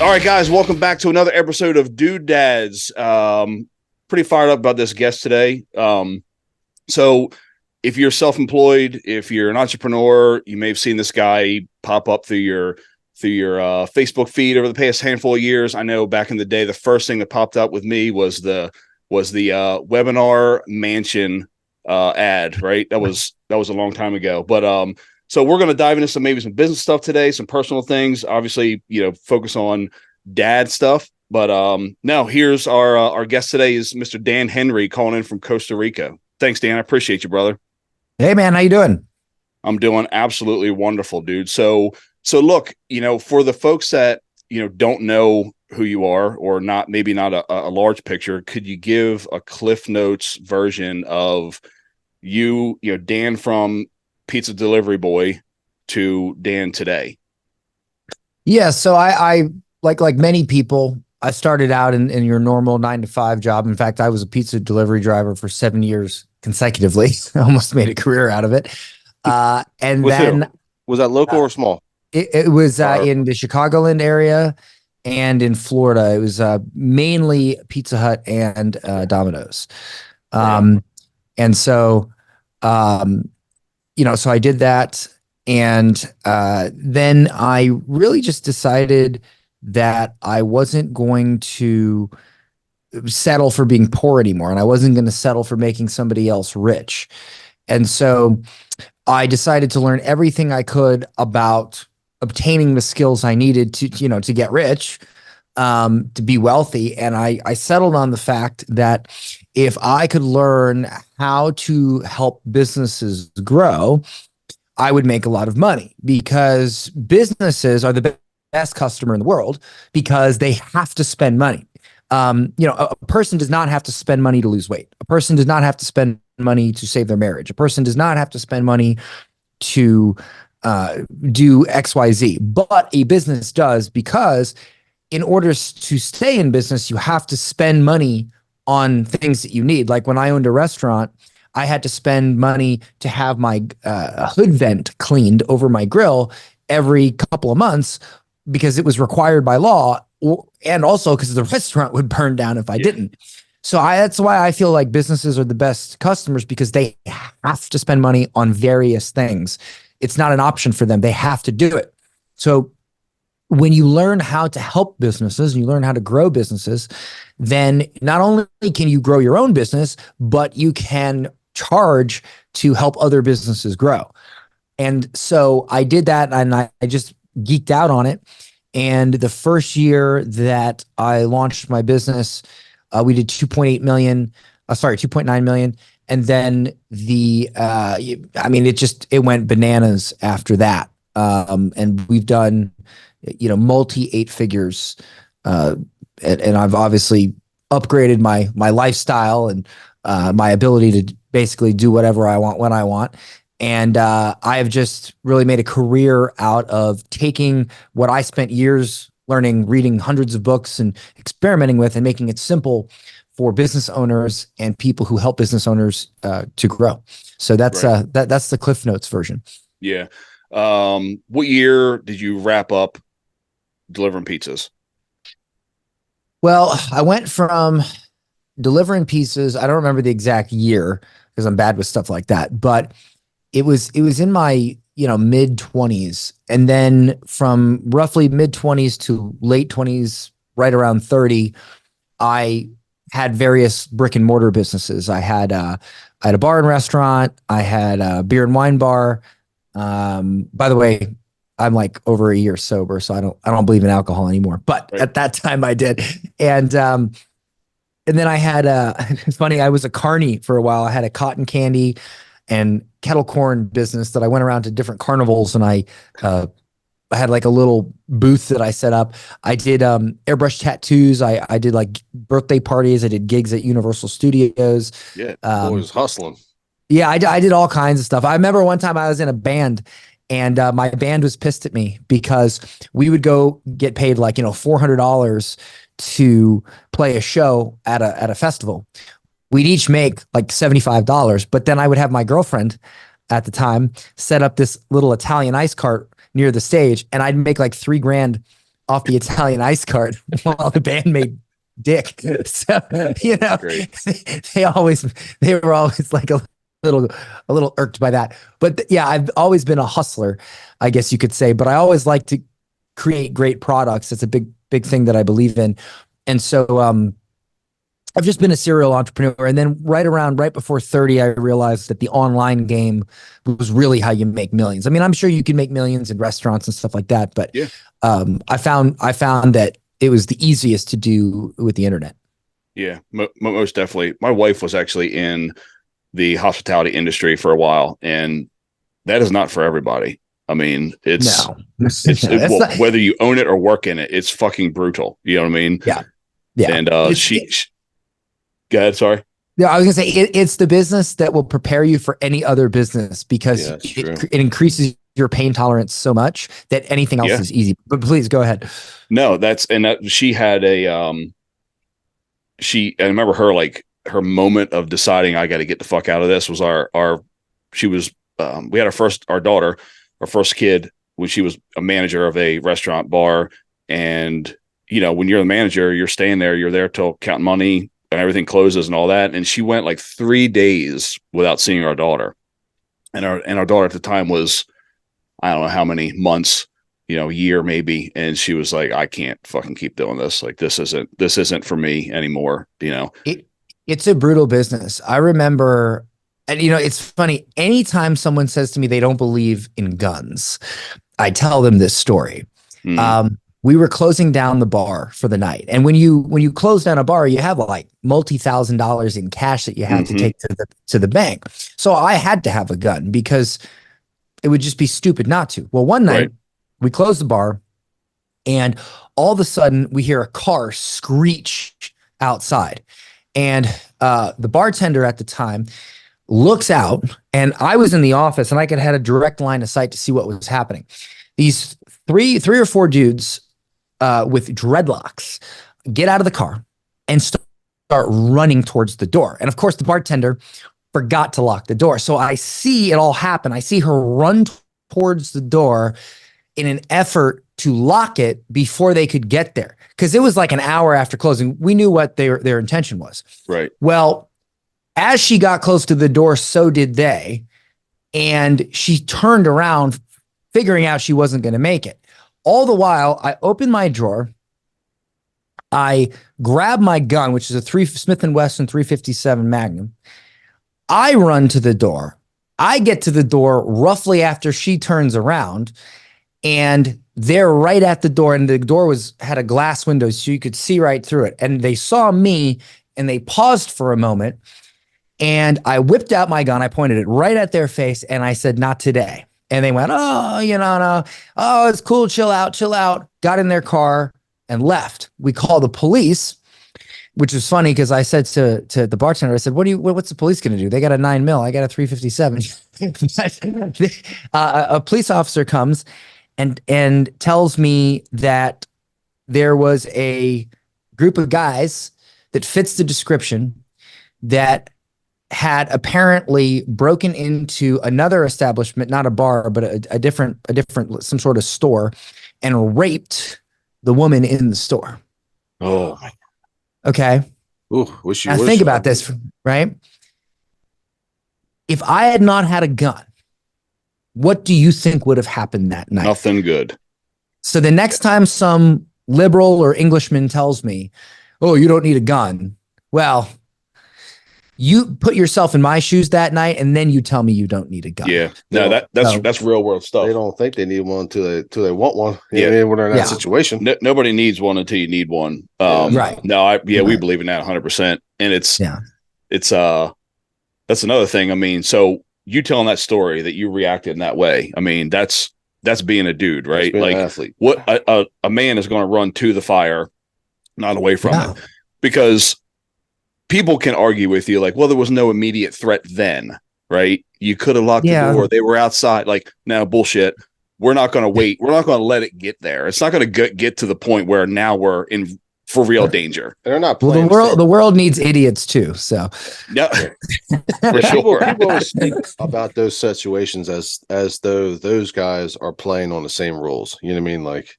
All right, guys, welcome back to another episode of Dude Dads. Pretty fired up about this guest today. So if you're self-employed, if you're an entrepreneur, you may have seen this guy pop up through your Facebook feed over the past handful of years. I know back in the day, the first thing that popped up with me was the webinar mansion ad, right? That was a long time ago. But so we're going to dive into some business stuff today, some personal things, obviously, focus on dad stuff. But now here's our guest today is Mr. Dan Henry calling in from Costa Rica. Thanks, Dan. I appreciate you, brother. Hey, man. How you doing? I'm doing absolutely wonderful, dude. So look, for the folks that, don't know who you are or not, maybe not a large picture, could you give a Cliff Notes version of Dan from pizza delivery boy to Dan today? Yeah. So I like many people, I started out in your normal 9 to 5 job. In fact, I was a pizza delivery driver for 7 years consecutively. I almost made a career out of it. And With then who? Was that local or small? it was in the Chicagoland area and in Florida. It was mainly Pizza Hut and Domino's. And so, so I did that. And then I really just decided that I wasn't going to settle for being poor anymore. And I wasn't going to settle for making somebody else rich. And so I decided to learn everything I could about obtaining the skills I needed to get rich, to be wealthy. And I settled on the fact that if I could learn how to help businesses grow, I would make a lot of money, because businesses are the best customer in the world because they have to spend money. A person does not have to spend money to lose weight. A person does not have to spend money to save their marriage. A person does not have to spend money to do XYZ, but a business does, because in order to stay in business, you have to spend money on things that you need. Like when I owned a restaurant, I had to spend money to have my hood vent cleaned over my grill every couple of months because it was required by law, and also because the restaurant would burn down if I didn't. So that's why I feel like businesses are the best customers, because they have to spend money on various things. It's not an option for them. They have to do it. So when you learn how to help businesses and you learn how to grow businesses, then not only can you grow your own business, but you can charge to help other businesses grow. And so I did that, and I just geeked out on it. And the first year that I launched my business, we did 2.9 million. And then it went bananas after that. And we've done, multi 8 figures. And I've obviously upgraded my lifestyle and my ability to basically do whatever I want when I want. And I have just really made a career out of taking what I spent years learning, reading hundreds of books and experimenting with, and making it simple for business owners and people who help business owners to grow. So that's right. That's the Cliff Notes version. Yeah. What year did you wrap up delivering pizzas? Well, I went from delivering pizzas. I don't remember the exact year because I'm bad with stuff like that, but it was in my mid 20s, and then from roughly mid 20s to late 20s, right around 30, I had various brick and mortar businesses. I had a bar and restaurant. I had a beer and wine bar. By the way, I'm like over a year sober, so I don't believe in alcohol anymore. But right. At that time, I did, and then I had it's funny. I was a carny for a while. I had a cotton candy and kettle corn business that I went around to different carnivals, and I had like a little booth that I set up. I did airbrush tattoos. I did like birthday parties. I did gigs at Universal Studios. Yeah, was hustling. Yeah, I did all kinds of stuff. I remember one time I was in a band, and my band was pissed at me because we would go get paid like $400 to play a show at a festival. We'd each make like $75, but then I would have my girlfriend at the time set up this little Italian ice cart near the stage, and I'd make like $3,000 off the Italian ice cart while the band made dick. So, Great. they were always like little, a little irked by that. But yeah, I've always been a hustler, I guess you could say, but I always like to create great products. It's a big thing that I believe in. And so, I've just been a serial entrepreneur. And then right before 30, I realized that the online game was really how you make millions. I mean, I'm sure you can make millions in restaurants and stuff like that, but Yeah. I found that it was the easiest to do with the internet. Yeah, most definitely. My wife was actually in the hospitality industry for a while, and that is not for everybody. I mean, it's No, that's not, whether you own it or work in it, it's fucking brutal. You know what I mean? yeah. Yeah. And go ahead. Sorry. Yeah, I was gonna say it's the business that will prepare you for any other business because it increases your pain tolerance so much that anything else is easy. But please go ahead. No, she had I remember her, like, her moment of deciding I got to get the fuck out of this was we had our daughter, our first kid, when she was a manager of a restaurant bar. And, when you're the manager, you're staying there, you're there till counting money and everything closes and all that. And she went like 3 days without seeing our daughter. And our daughter at the time was, I don't know how many months, a year maybe. And she was like, I can't fucking keep doing this. Like, this isn't for me anymore. It's a brutal business. I remember, and it's funny, anytime someone says to me they don't believe in guns, I tell them this story. We were closing down the bar for the night. And when you close down a bar, you have like multi-$1,000s in cash that you have to take to the bank. So I had to have a gun because it would just be stupid not to. Well, one night we closed the bar and all of a sudden we hear a car screech outside. And the bartender at the time looks out, and I was in the office and I had a direct line of sight to see what was happening. These three or four dudes with dreadlocks get out of the car and start running towards the door. And of course, the bartender forgot to lock the door. So I see it all happen. I see her run towards the door in an effort to lock it before they could get there. Because it was like an hour after closing. We knew what their intention was. Right. Well, as she got close to the door, so did they. And she turned around, figuring out she wasn't going to make it. All the while, I open my drawer. I grab my gun, which is a Smith & Wesson 357 Magnum. I run to the door. I get to the door roughly after she turns around, and they're right at the door. And the door had a glass window, so you could see right through it. And they saw me, and they paused for a moment. And I whipped out my gun. I pointed it right at their face, and I said, "Not today." And they went, "Oh, no. Oh, it's cool. Chill out. Got in their car and left. We called the police, which was funny because I said to the bartender, I said, what's the police going to do? They got a 9mm. I got a 357. A police officer comes and tells me that there was a group of guys that fits the description that had apparently broken into another establishment, not a bar, but a different, some sort of store, and raped the woman in the store. Oh, okay. Ooh, wish you now think about this, right? If I had not had a gun, what do you think would have happened that night? Nothing good. So the next time some liberal or Englishman tells me, "Oh, you don't need a gun," well, you put yourself in my shoes that night, and then you tell me you don't need a gun. Yeah, no, that's real world stuff. They don't think they need one till they want one. You know what I mean? When they're in that situation, nobody needs one until you need one. Right? No, we believe in that 100%, and it's that's another thing. I mean, so you telling that story that you reacted in that way. I mean, that's being a dude, right? Like, an athlete. What a man is going to run to the fire, not away from it, because people can argue with you like, well, there was no immediate threat then, right? You could have locked the door. They were outside. Like, no, bullshit. We're not going to wait. We're not going to let it get there. It's not going to get to the point where now we're in for real danger. They're not. Well, the world needs idiots too. So yeah, for sure. People always think about those situations as though those guys are playing on the same rules. You know what I mean? Like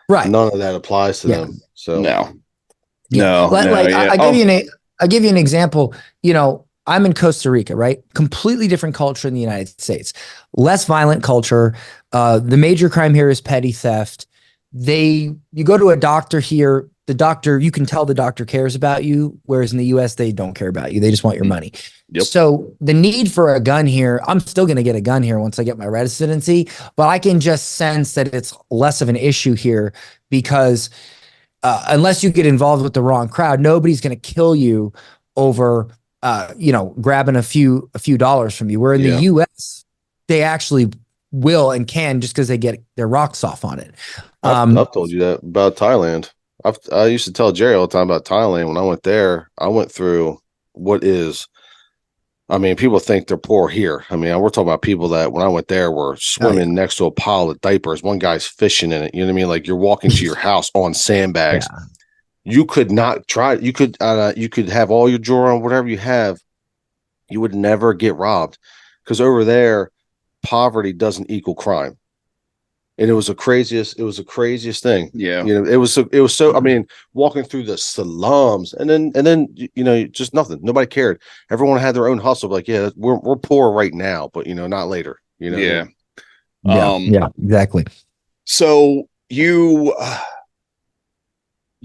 Right. none of that applies to Yeah. them. So No, Yeah. no, Like yeah. I give you an example. I'm in Costa Rica, right? Completely different culture in the United States. Less violent culture. The major crime here is petty theft. You go to a doctor here, you can tell the doctor cares about you, whereas in the US, they don't care about you. They just want your money. Yep. So the need for a gun here, I'm still going to get a gun here once I get my residency, but I can just sense that it's less of an issue here because unless you get involved with the wrong crowd, nobody's going to kill you over, grabbing a few dollars from you. Where in the U.S., they actually will and can just because they get their rocks off on it. I've told you that about Thailand. I used to tell Jerry all the time about Thailand. When I went there, I went through what is. I mean, people think they're poor here. I mean, we're talking about people that when I went there were swimming next to a pile of diapers. One guy's fishing in it. You know what I mean? Like you're walking to your house on sandbags. Yeah. You could not try. You could have all your jewelry on, whatever you have. You would never get robbed because over there, poverty doesn't equal crime. And it was the craziest thing. Yeah. It was so, I mean, walking through the slums and then, just nothing. Nobody cared. Everyone had their own hustle. Like, yeah, we're poor right now, but not later, Yeah. Yeah, exactly. So you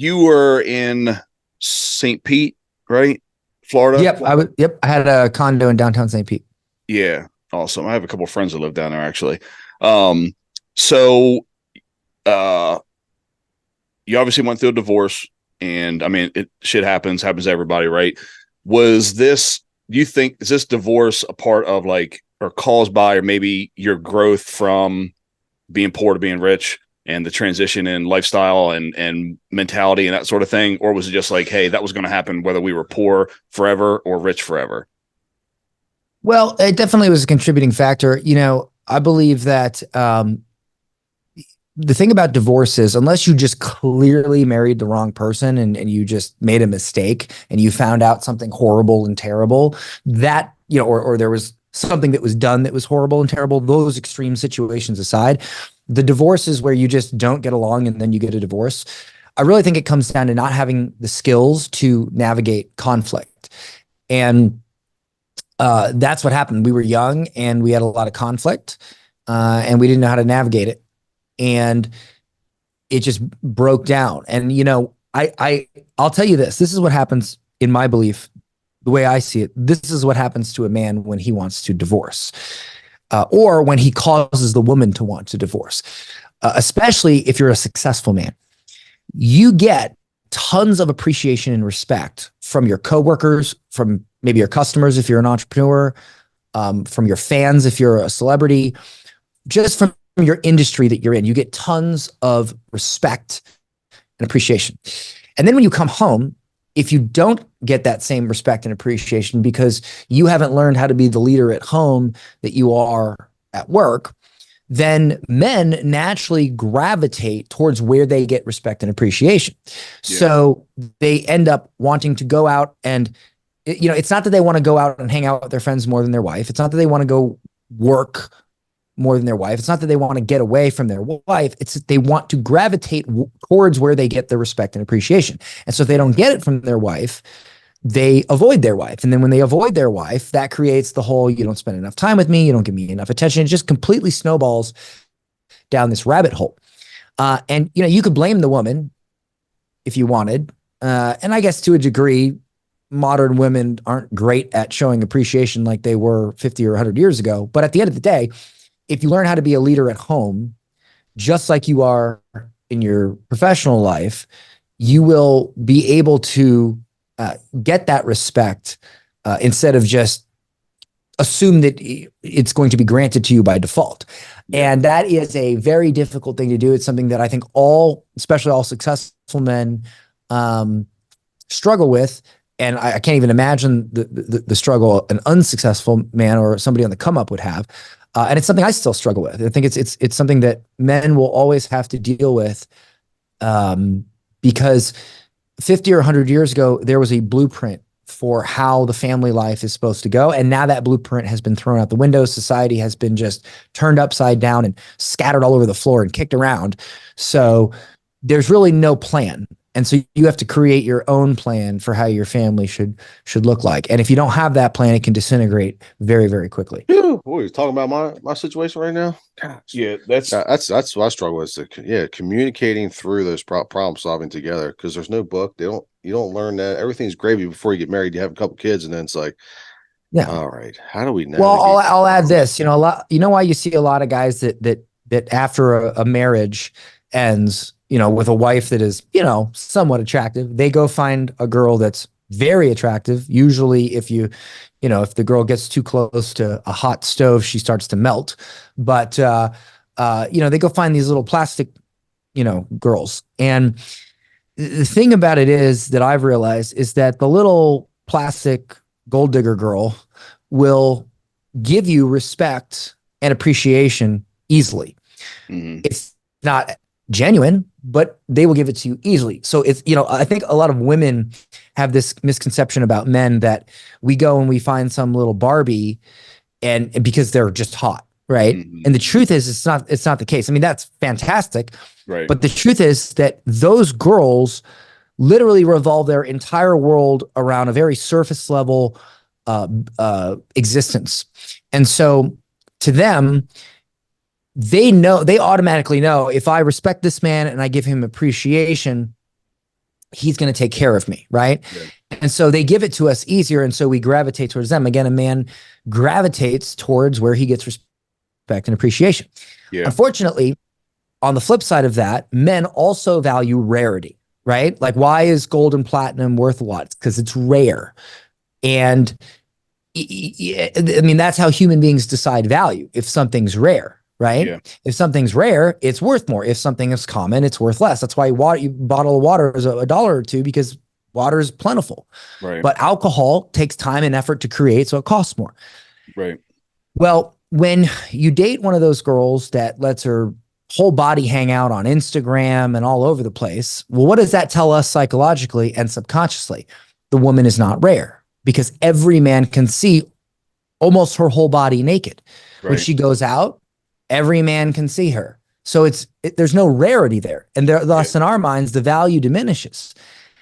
were in St. Pete, right? Florida? Yep. I had a condo in downtown St. Pete. Yeah. Awesome. I have a couple of friends that live down there actually. So, you obviously went through a divorce, and I mean, shit happens to everybody, right? Do you think, is this divorce a part of or caused by, or maybe your growth from being poor to being rich and the transition in lifestyle and mentality and that sort of thing? Or was it just like, hey, that was going to happen whether we were poor forever or rich forever? Well, it definitely was a contributing factor. I believe that, the thing about divorce is unless you just clearly married the wrong person and you just made a mistake and you found out something horrible and terrible that, or there was something that was done that was horrible and terrible, those extreme situations aside, the divorce is where you just don't get along and then you get a divorce. I really think it comes down to not having the skills to navigate conflict. And that's what happened. We were young and we had a lot of conflict and we didn't know how to navigate it. And it just broke down. And, I'll tell you this is what happens in my belief, the way I see it. This is what happens to a man when he wants to divorce, or when he causes the woman to want to divorce, especially if you're a successful man. You get tons of appreciation and respect from your coworkers, from maybe your customers if you're an entrepreneur, from your fans if you're a celebrity, just from your industry that you're in. You get tons of respect and appreciation. And then when you come home, if you don't get that same respect and appreciation because you haven't learned how to be the leader at home that you are at work, then men naturally gravitate towards where they get respect and appreciation. Yeah. So they end up wanting to go out and, it's not that they want to go out and hang out with their friends more than their wife. It's not that they want to go work more than their wife. It's not that they want to get away from their wife. It's that they want to gravitate towards where they get the respect and appreciation. And so if they don't get it from their wife, they avoid their wife. And then when they avoid their wife, that creates the whole, you don't spend enough time with me, you don't give me enough attention. It just completely snowballs down this rabbit hole. And, you could blame the woman if you wanted. And I guess to a degree, modern women aren't great at showing appreciation like they were 50 or 100 years ago. But at the end of the day, if you learn how to be a leader at home, just like you are in your professional life, you will be able to get that respect instead of just assume that it's going to be granted to you by default. And that is a very difficult thing to do. It's something that I think especially all successful men struggle with. And I can't even imagine the struggle an unsuccessful man or somebody on the come up would have. And it's something I still struggle with. I think it's something that men will always have to deal with, because 50 or 100 years ago, there was a blueprint for how the family life is supposed to go. And now that blueprint has been thrown out the window. Society has been just turned upside down and scattered all over the floor and kicked around. So there's really no plan. And so you have to create your own plan for how your family should look like. And if you don't have that plan, it can disintegrate very, very quickly. Boy, you're talking about my situation right now. Gosh. Yeah, that's What I struggle with. Communicating through those problem solving together, because there's no book. You don't learn that. Everything's gravy before you get married. You have a couple kids, and then it's like, yeah, all right, how do we navigate? Well, I'll add this. A lot. You know why you see a lot of guys that after a marriage ends, with a wife that is, somewhat attractive, they go find a girl that's very attractive. Usually, if the girl gets too close to a hot stove, she starts to melt. But they go find these little plastic, girls. And the thing about it is that I've realized is that the little plastic gold digger girl will give you respect and appreciation easily. Mm-hmm. It's not genuine, but they will give it to you easily. So it's, I think a lot of women have this misconception about men that we go and we find some little Barbie and because they're just hot. Right. Mm-hmm. And the truth is it's not the case. I mean, that's fantastic. Right. But the truth is that those girls literally revolve their entire world around a very surface level existence. And so to them, they automatically know if I respect this man and I give him appreciation, he's going to take care of me. Right. Yeah. And so they give it to us easier. And so we gravitate towards them. Again, a man gravitates towards where he gets respect and appreciation. Yeah. Unfortunately, on the flip side of that, men also value rarity, right? Like, why is gold and platinum worth a lot? Because it's rare. And I mean, that's how human beings decide value. If something's rare, right? Yeah. If something's rare, it's worth more. If something is common, it's worth less. That's why bottle of water is $1 or $2 because water is plentiful. Right. But alcohol takes time and effort to create, so it costs more. Right. Well, when you date one of those girls that lets her whole body hang out on Instagram and all over the place, well, what does that tell us psychologically and subconsciously? The woman is not rare because every man can see almost her whole body naked. Right. When she goes out, every man can see her. So there's no rarity there. And thus in our minds, the value diminishes.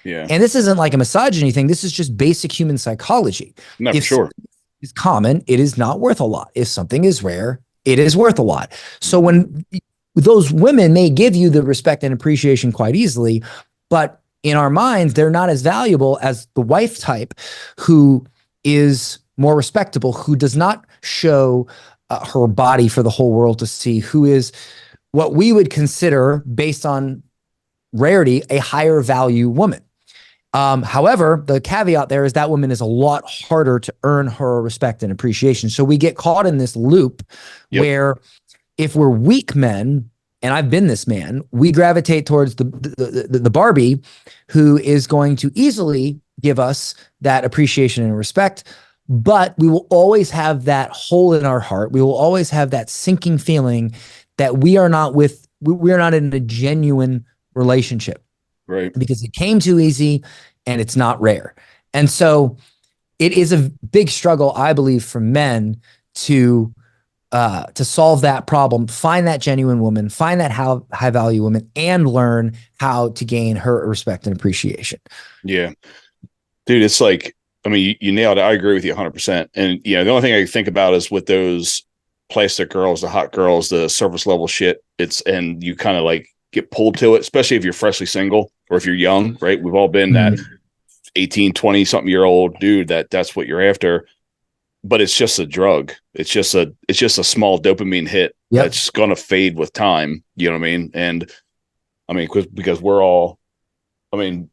Yeah. And this isn't like a misogyny thing. This is just basic human psychology. No, for sure. If it's common, it is not worth a lot. If something is rare, it is worth a lot. So when those women may give you the respect and appreciation quite easily, but in our minds, they're not as valuable as the wife type who is more respectable, who does not show her body for the whole world to see, who is what we would consider, based on rarity, a higher value woman. However, the caveat there is that woman is a lot harder to earn her respect and appreciation. So we get caught in this loop where if we're weak men, and I've been this man, we gravitate towards the Barbie who is going to easily give us that appreciation and respect, but we will always have that hole in our heart. We will always have that sinking feeling that we are not in a genuine relationship. Right. Because it came too easy and it's not rare. And so it is a big struggle, I believe, for men to solve that problem, find that genuine woman, find that high value woman, and learn how to gain her respect and appreciation. Yeah. Dude, it's like, I mean, you nailed it. I agree with you 100%. And the only thing I think about is with those plastic girls, the hot girls, the surface level shit, and you kind of like get pulled to it, especially if you're freshly single or if you're young, right? We've all been that 18, 20 something year old dude that's what you're after, but it's just a drug. It's just a small dopamine hit that's going to fade with time. You know what I mean? And I mean, because we're all men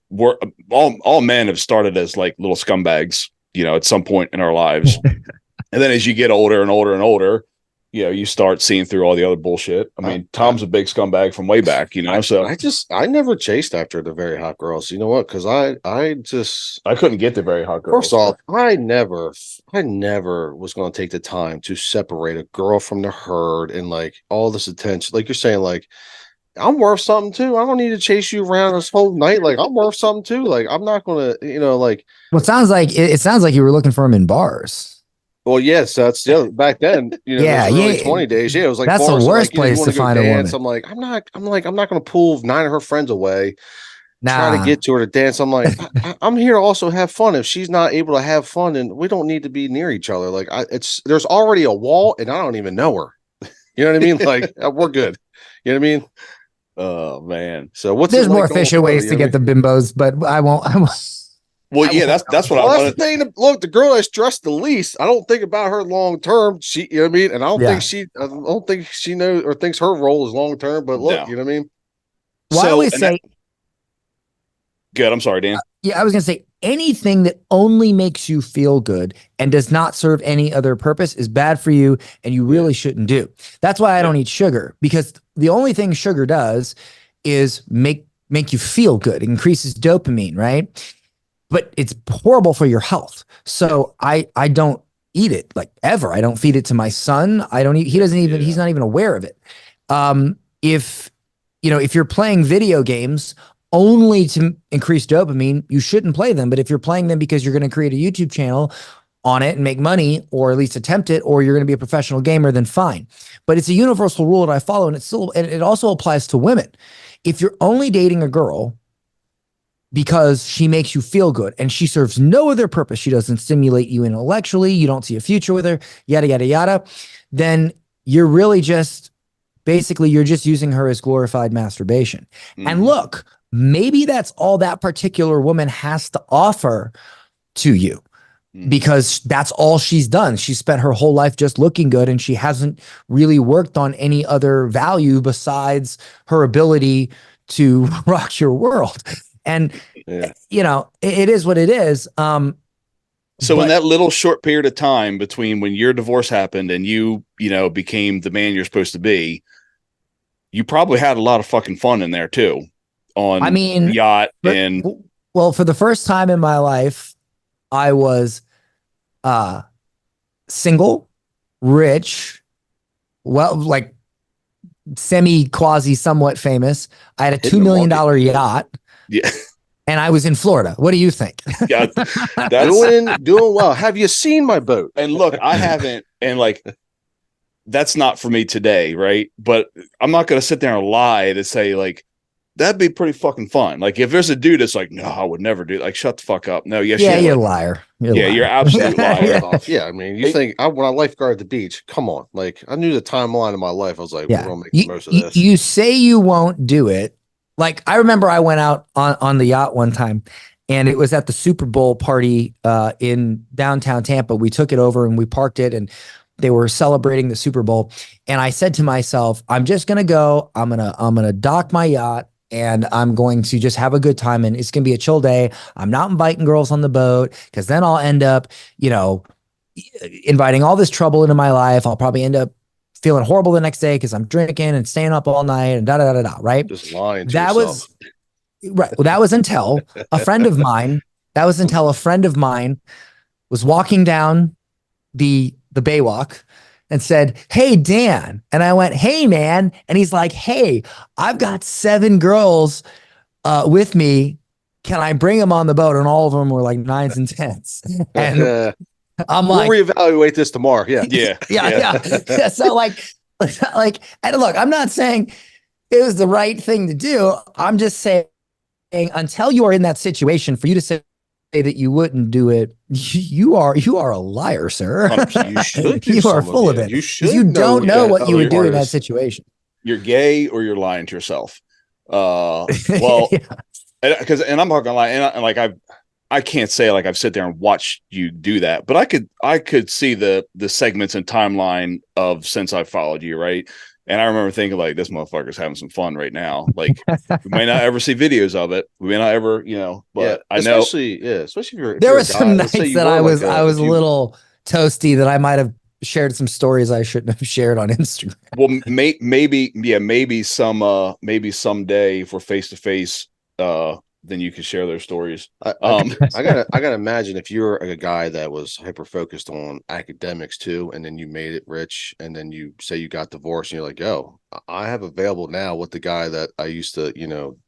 have started as like little scumbags, at some point in our lives. And then as you get older and older and older, you start seeing through all the other bullshit. I mean, Tom's a big scumbag from way back, so I never chased after the very hot girls. You know what? Because I couldn't get the very hot girls. First off, I never was going to take the time to separate a girl from the herd and like all this attention. Like you're saying, like, I'm worth something too. I don't need to chase you around this whole night. Like, I'm worth something too. Like, I'm not going to, like. Well, it sounds like you were looking for him in bars. Well, yes, that's back then, Yeah, those early yeah. 20 days. Yeah, it was like That's the bars are worst like, you place want to to go find a dance. woman. I'm not gonna pull 9 of her friends away, try to Nah. get to her to dance. I'm like, I'm here to also have fun. If she's not able to have fun, and we don't need to be near each other. Like there's already a wall and I don't even know her. You know what I mean? Like we're good. You know what I mean? Oh man. So what's it There's more like going efficient further? ways You to know what I get mean? the bimbos, but I won't. Well, I yeah, won't. that's what I Well, that's the wanted. thing. Look, the girl that's dressed the least, I don't think about her long term. You know what I mean? And Yeah. I don't think she knows or thinks her role is long term. But look, No. you know what I mean? Well, I So, always and that say, good. I'm sorry, Dan. yeah, I was going to say anything that only makes you feel good and does not serve any other purpose is bad for you and you really shouldn't do. That's why I don't eat sugar, because the only thing sugar does is make you feel good. It increases dopamine, right? But it's horrible for your health. So I don't eat it, like, ever. I don't feed it to my son. I don't eat, he doesn't even, he's not even aware of it. If if you're playing video games only to increase dopamine, you shouldn't play them. But if you're playing them because you're going to create a YouTube channel on it and make money, or at least attempt it, or you're going to be a professional gamer, then fine. But it's a universal rule that I follow, and it also applies to women. If you're only dating a girl because she makes you feel good and she serves no other purpose, she doesn't stimulate you intellectually, you don't see a future with her, yada yada yada, then you're really just basically you're just using her as glorified masturbation. And look, maybe that's all that particular woman has to offer to you, because that's all she's done. She spent her whole life just looking good, and she hasn't really worked on any other value besides her ability to rock your world. And it is what it is. So in that little short period of time between when your divorce happened and you became the man you're supposed to be, you probably had a lot of fucking fun in there too, on the yacht. And well, for the first time in my life, I was single, rich, well, like semi quasi somewhat famous. I had a $2 million yacht. Yeah. And I was in Florida. What do you think? Yeah, doing well. Have you seen my boat? And look, I haven't, and like, that's not for me today, right? But I'm not going to sit there and lie to say, like, that'd be pretty fucking fun. Like, if there's a dude that's like, no, I would never do it. Like, shut the fuck up. No, yes, yeah, you're a liar. You're absolute liar. Yeah, I mean, you think when I lifeguard at the beach, come on. Like, I knew the timeline of my life. I was like, we're gonna make the most of this. You say you won't do it. Like, I remember I went out on the yacht one time, and it was at the Super Bowl party in downtown Tampa. We took it over and we parked it, and they were celebrating the Super Bowl. And I said to myself, I'm just gonna go. I'm gonna dock my yacht, and I'm going to just have a good time. And it's gonna be a chill day. I'm not inviting girls on the boat, because then I'll end up, inviting all this trouble into my life. I'll probably end up feeling horrible the next day because I'm drinking and staying up all night and da da da da. Right? Just lying to that yourself. Was right. Well, that was until a friend of mine. Was walking down the Baywalk and said, "Hey, Dan." And I went, "Hey, man." And he's like, "Hey, I've got 7 girls with me. Can I bring them on the boat?" And all of them were like 9s and 10s. And I'm we'll like, reevaluate this tomorrow. Yeah. Yeah. So like, and look, I'm not saying it was the right thing to do. I'm just saying, until you are in that situation, for you to say that you wouldn't do it, you are a liar, sir. You should. You are full of it. You don't know what you would do in that situation. You're gay, or you're lying to yourself. Well, because and I'm not gonna lie, and like I can't say like I've sit there and watched you do that, but I could see the segments and timeline of since I followed you, right? And I remember thinking, like, this motherfucker's having some fun right now. Like, we might not ever see videos of it. We may not ever, but I know. Especially if you're there were some nights that I was a little toasty, that I might have shared some stories I shouldn't have shared on Instagram. Well, maybe someday, if we're face to face, then you could share their stories. I gotta imagine if you're a guy that was hyper focused on academics too, and then you made it rich, and then you say you got divorced, and you're like, yo, I have available now with the guy that I used to,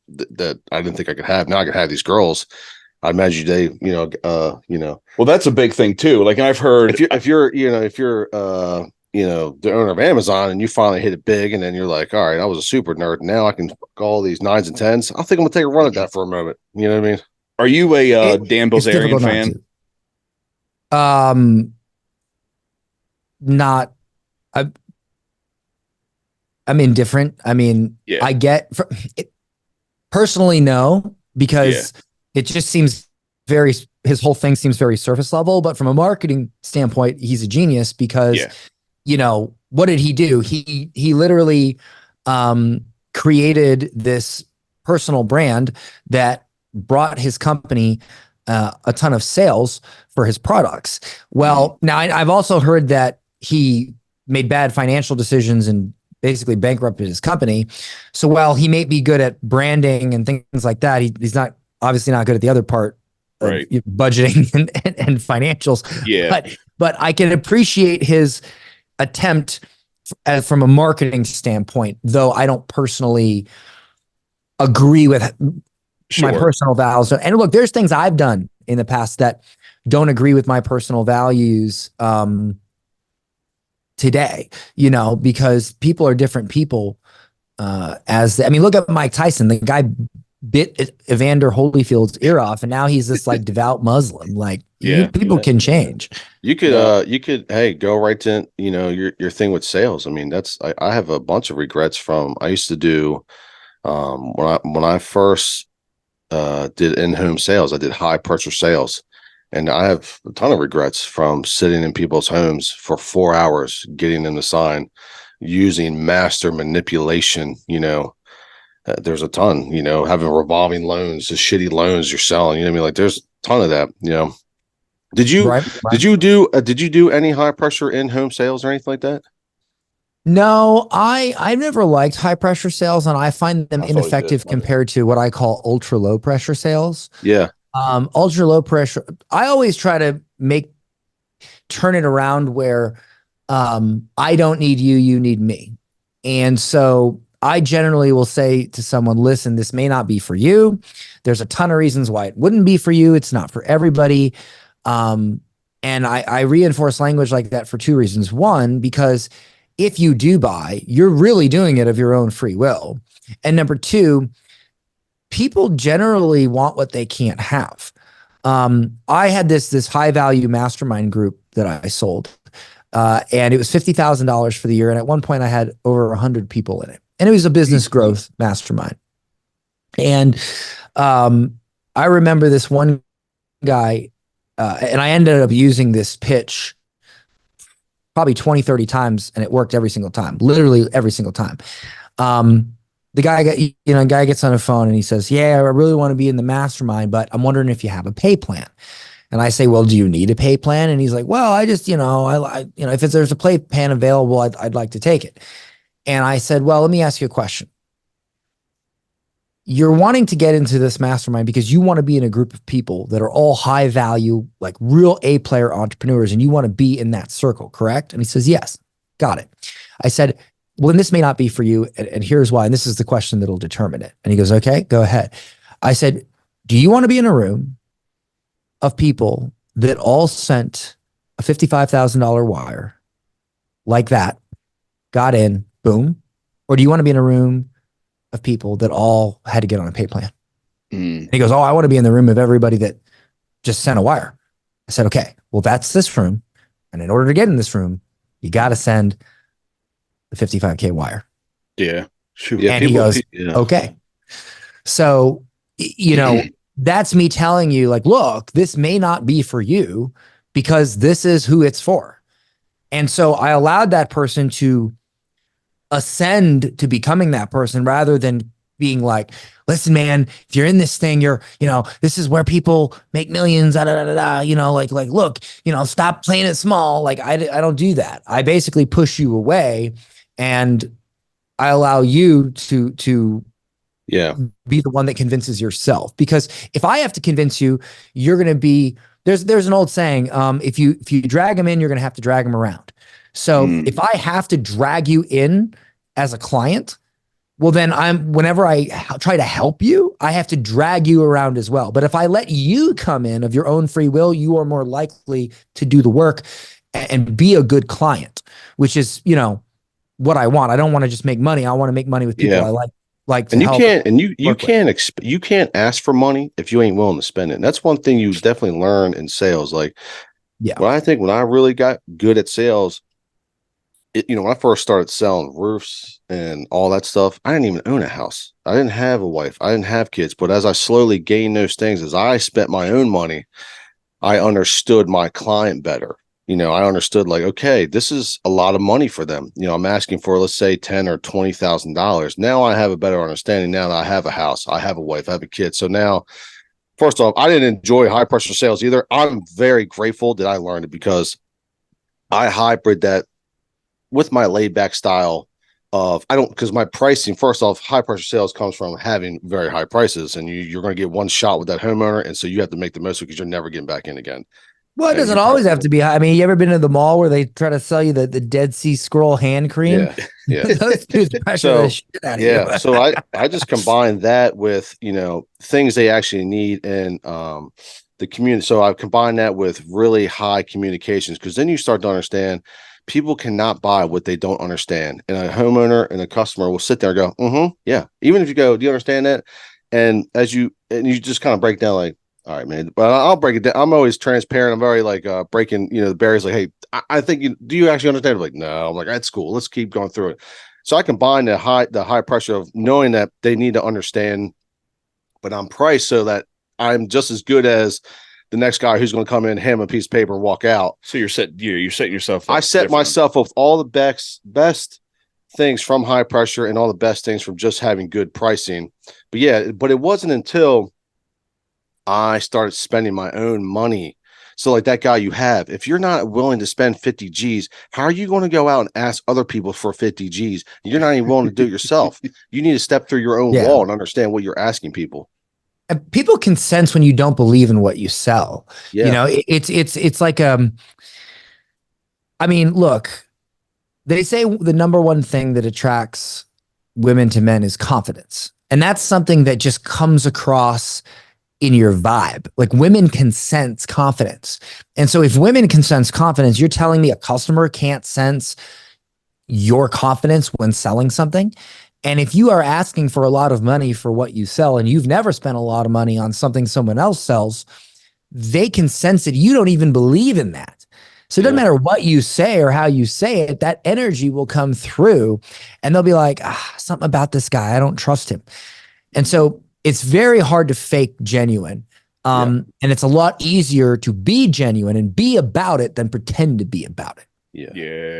that I didn't think I could have. Now I can have these girls. I imagine they, Well, that's a big thing too. Like I've heard, if you're the owner of Amazon and you finally hit it big, and then you're like, all right, I was a super nerd. Now I can call all these nines and tens. I think I'm gonna take a run at that for a moment. You know what I mean? are you a Dan It's Bilzerian difficult not fan? to. Not. I, I'm indifferent. I mean, Yeah. I get personally no, because it just seems very, his whole thing seems very surface level. But from a marketing standpoint, he's a genius because, what did he do? He literally created this personal brand that brought his company a ton of sales for his products. Well, now I've also heard that he made bad financial decisions and basically bankrupted his company. So while he may be good at branding and things like that, he's not obviously not good at the other part, Right. budgeting and financials. Yeah. But I can appreciate his attempt from a marketing standpoint, though I don't personally agree with my personal values. And look, there's things I've done in the past that don't agree with my personal values today, because people are different people. Look at Mike Tyson. The guy bit Evander Holyfield's ear off, and now he's this like devout Muslim. Like, people can change. You could, hey, go right to your thing with sales. I mean, I have a bunch of regrets from I used to do when I first did in-home sales. I did high pressure sales, and I have a ton of regrets from sitting in people's homes for 4 hours, getting them to sign, using master manipulation. There's a ton, having revolving loans, the shitty loans you're selling. You know what I mean? Like there's a ton of that. Did you do any high pressure in-home sales or anything like that? No, I've never liked high pressure sales, and I find them ineffective compared to what I call ultra low pressure sales. Yeah. Ultra low pressure, I always try to turn it around where I don't need you, you need me. And so I generally will say to someone, listen, this may not be for you. There's a ton of reasons why it wouldn't be for you. It's not for everybody. And I reinforce language like that for two reasons. One, because if you do buy, you're really doing it of your own free will. And number two, people generally want what they can't have. I had this high value mastermind group that I sold, and it was $50,000 for the year. And at one point I had over 100 people in it, and it was a business growth mastermind. And I remember this one guy, and I ended up using this pitch probably 20, 30 times, and it worked every single time, literally every single time. The guy gets on the phone and he says, yeah, I really want to be in the mastermind, but I'm wondering if you have a pay plan. And I say, well, do you need a pay plan? And he's like, well, I just, if there's a pay plan available, I'd like to take it. And I said, well, let me ask you a question. You're wanting to get into this mastermind because you want to be in a group of people that are all high value, like real A player entrepreneurs, and you want to be in that circle, correct? And he says, yes, got it. I said, well, then this may not be for you. And here's why. And this is the question that'll determine it. And he goes, okay, go ahead. I said, do you want to be in a room of people that all sent a $55,000 wire like that, got in, boom? Or do you want to be in a room of people that all had to get on a pay plan? And he goes, oh, I want to be in the room of everybody that just sent a wire. I said, okay, well, that's this room. And in order to get in this room, you got to send the 55K wire. Yeah. Shoot. And he goes, okay. So, that's me telling you, like, look, this may not be for you because this is who it's for. And so I allowed that person to ascend to becoming that person rather than being like, listen, man, if you're in this thing, this is where people make millions, look, stop playing it small. Like, I don't do that. I basically push you away, and I allow you to be the one that convinces yourself. Because if I have to convince you, you're going to be, there's an old saying, if you drag them in, you're going to have to drag them around. So if I have to drag you in as a client, well, then whenever I try to help you, I have to drag you around as well. But if I let you come in of your own free will, you are more likely to do the work and be a good client, which is, what I want. I don't want to just make money. I want to make money with people I like to And you help. can't, and you can't ask for money if you ain't willing to spend it. And that's one thing you definitely learn in sales. Like, when I really got good at sales, when I first started selling roofs and all that stuff, I didn't even own a house. I didn't have a wife. I didn't have kids. But as I slowly gained those things, as I spent my own money, I understood my client better. I understood, like, okay, this is a lot of money for them. I'm asking for, let's say, $10,000 or $20,000. Now I have a better understanding. Now that I have a house, I have a wife, I have a kid. So now, first off, I didn't enjoy high pressure sales either. I'm very grateful that I learned it, because I hybrid that with my laid back style of, because my pricing, first off, high pressure sales comes from having very high prices, and you're going to get one shot with that homeowner. And so you have to make the most of it, because you're never getting back in again. Well, it doesn't always have to be high. I mean, you ever been to the mall where they try to sell you the Dead Sea Scroll hand cream? Yeah. Those dudes pressure the shit out of you. So I just combine that with, things they actually need in the community. So I've combined that with really high communications, because then you start to understand people cannot buy what they don't understand. And a homeowner and a customer will sit there and go, yeah. Even if you go, do you understand that? And you just kind of break down, like, all right, man, but I'll break it down. I'm always transparent. I'm very like breaking, the barriers. Like, hey, I think do you actually understand? I'm like, no. I'm like, that's cool. Let's keep going through it. So I combine the high pressure of knowing that they need to understand, but I'm priced so that I'm just as good as the next guy who's going to come in, hand him a piece of paper, and walk out. So you're setting yourself up. I set myself up with all the best things from high pressure and all the best things from just having good pricing. But it wasn't until I started spending my own money. So like that guy you have, if you're not willing to spend 50 G's, how are you going to go out and ask other people for 50 G's? You're not even willing to do it yourself. You need to step through your own wall and understand what you're asking people. And people can sense when you don't believe in what you sell. It's like, I mean, look, they say the number one thing that attracts women to men is confidence. And that's something that just comes across in your vibe. Like, women can sense confidence. And so if women can sense confidence, you're telling me a customer can't sense your confidence when selling something? And if you are asking for a lot of money for what you sell, and you've never spent a lot of money on something someone else sells, they can sense it. You don't even believe in that. So it doesn't matter what you say or how you say it, that energy will come through, and they'll be like, something about this guy, I don't trust him. And so it's very hard to fake genuine. And it's a lot easier to be genuine and be about it than pretend to be about it. Yeah.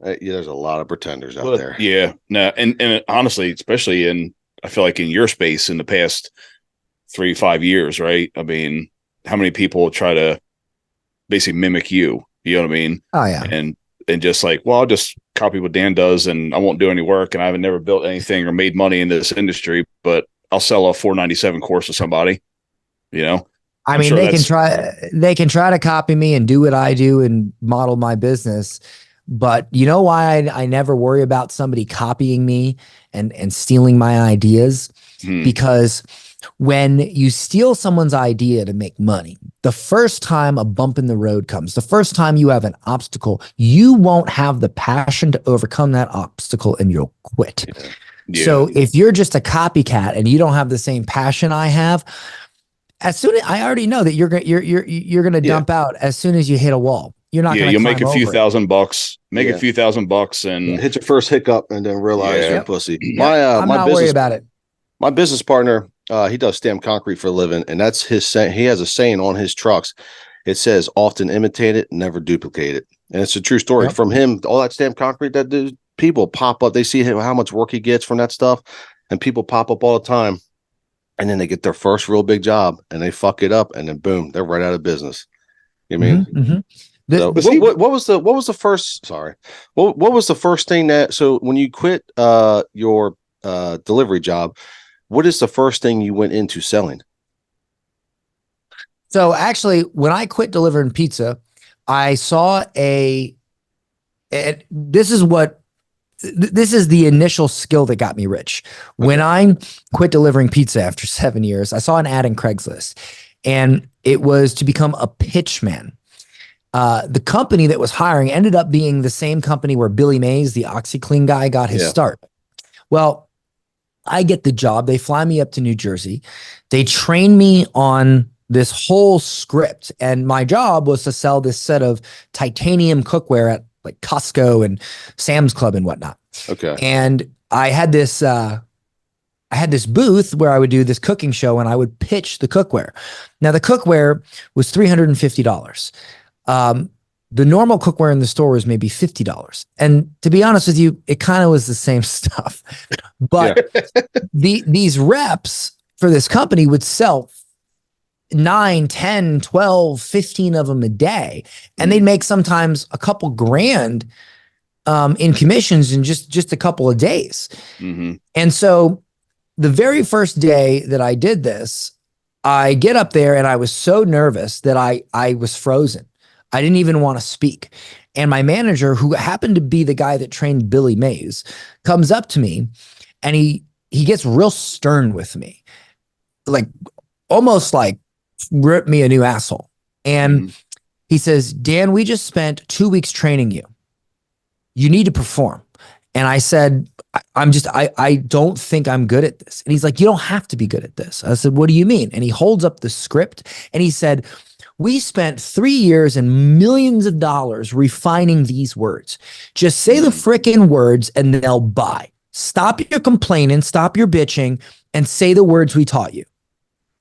There's a lot of pretenders out there. Yeah. No, and honestly, especially I feel like in your space in the past 3-5 years, right? I mean, how many people try to basically mimic you? You know what I mean? Oh yeah. And just like, well, I'll just copy what Dan does, and I won't do any work, and I haven't never built anything or made money in this industry, but I'll sell a $497 course to somebody. I mean, they can try to copy me and do what I do and model my business. But you know why I never worry about somebody copying me and stealing my ideas? Because when you steal someone's idea to make money, the first time a bump in the road comes, the first time you have an obstacle, you won't have the passion to overcome that obstacle, and you'll quit. Yeah. So if you're just a copycat and you don't have the same passion I have, as soon as I already know that you're going to dump out as soon as you hit a wall. You're not going to. You'll make a few $1,000, a few $1,000 and hit your first hiccup, and then realize you're a pussy. I'm not worried about it. My business partner, he does stamp concrete for a living, and that's his saying. He has a saying on his trucks. It says, "Often imitate it, never duplicate it." And it's a true story from him. All that stamp concrete that people pop up. They see how much work he gets from that stuff, and people pop up all the time. And then they get their first real big job, and they fuck it up, and then boom, they're right out of business. You know what I mean? So what was the first? Sorry, what was the first thing that? So when you quit your delivery job, what is the first thing you went into selling? So actually, when I quit delivering pizza, I saw this is what this is the initial skill that got me rich. When I quit delivering pizza after 7 years, I saw an ad in Craigslist, and it was to become a pitchman. The company that was hiring ended up being the same company where Billy Mays, the OxyClean guy, got his start. Well, I get the job. They fly me up to New Jersey. They train me on this whole script. And my job was to sell this set of titanium cookware at like Costco and Sam's Club and whatnot. Okay. And I had this booth where I would do this cooking show and I would pitch the cookware. Now the cookware was $350. The normal cookware in the store was maybe $50. And to be honest with you, it kind of was the same stuff. But these reps for this company would sell 9, 10, 12, 15 of them a day. And they'd make sometimes a couple grand in commissions in just a couple of days. Mm-hmm. And so the very first day that I did this, I get up there and I was so nervous that I was frozen. I didn't even want to speak. And my manager, who happened to be the guy that trained Billy Mays, comes up to me and he gets real stern with me, like almost like rip me a new asshole. And he says, Dan, we just spent 2 weeks training you. You need to perform. And I said, I don't think I'm good at this. And he's like, you don't have to be good at this. I said, what do you mean? And he holds up the script and he said, we spent 3 years and millions of dollars refining these words. Just say the frickin' words and they'll buy. Stop your complaining, stop your bitching, and say the words we taught you.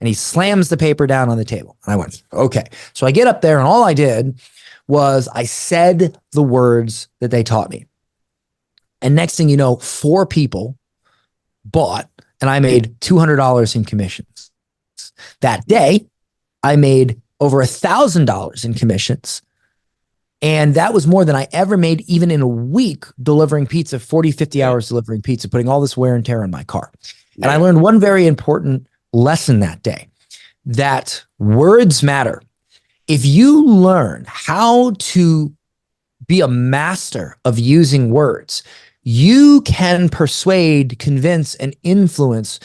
And he slams the paper down on the table. And I went, okay. So I get up there and all I did was I said the words that they taught me. And next thing you know, 4 people bought and I made $200 in commissions. That day, I made over $1,000 in commissions. And that was more than I ever made even in a week delivering pizza, 40, 50 hours delivering pizza, putting all this wear and tear on my car. And I learned one very important lesson that day, that words matter. If you learn how to be a master of using words, you can persuade, convince, and influence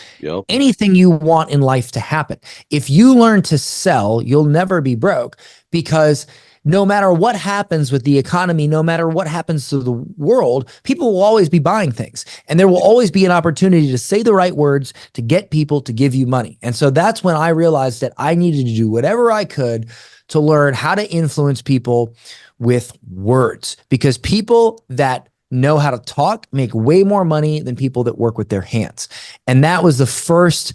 anything you want in life to happen. If you learn to sell, you'll never be broke, because no matter what happens with the economy, no matter what happens to the world, people will always be buying things. And there will always be an opportunity to say the right words to get people to give you money. And so that's when I realized that I needed to do whatever I could to learn how to influence people with words, because people that know how to talk make way more money than people that work with their hands. And that was the first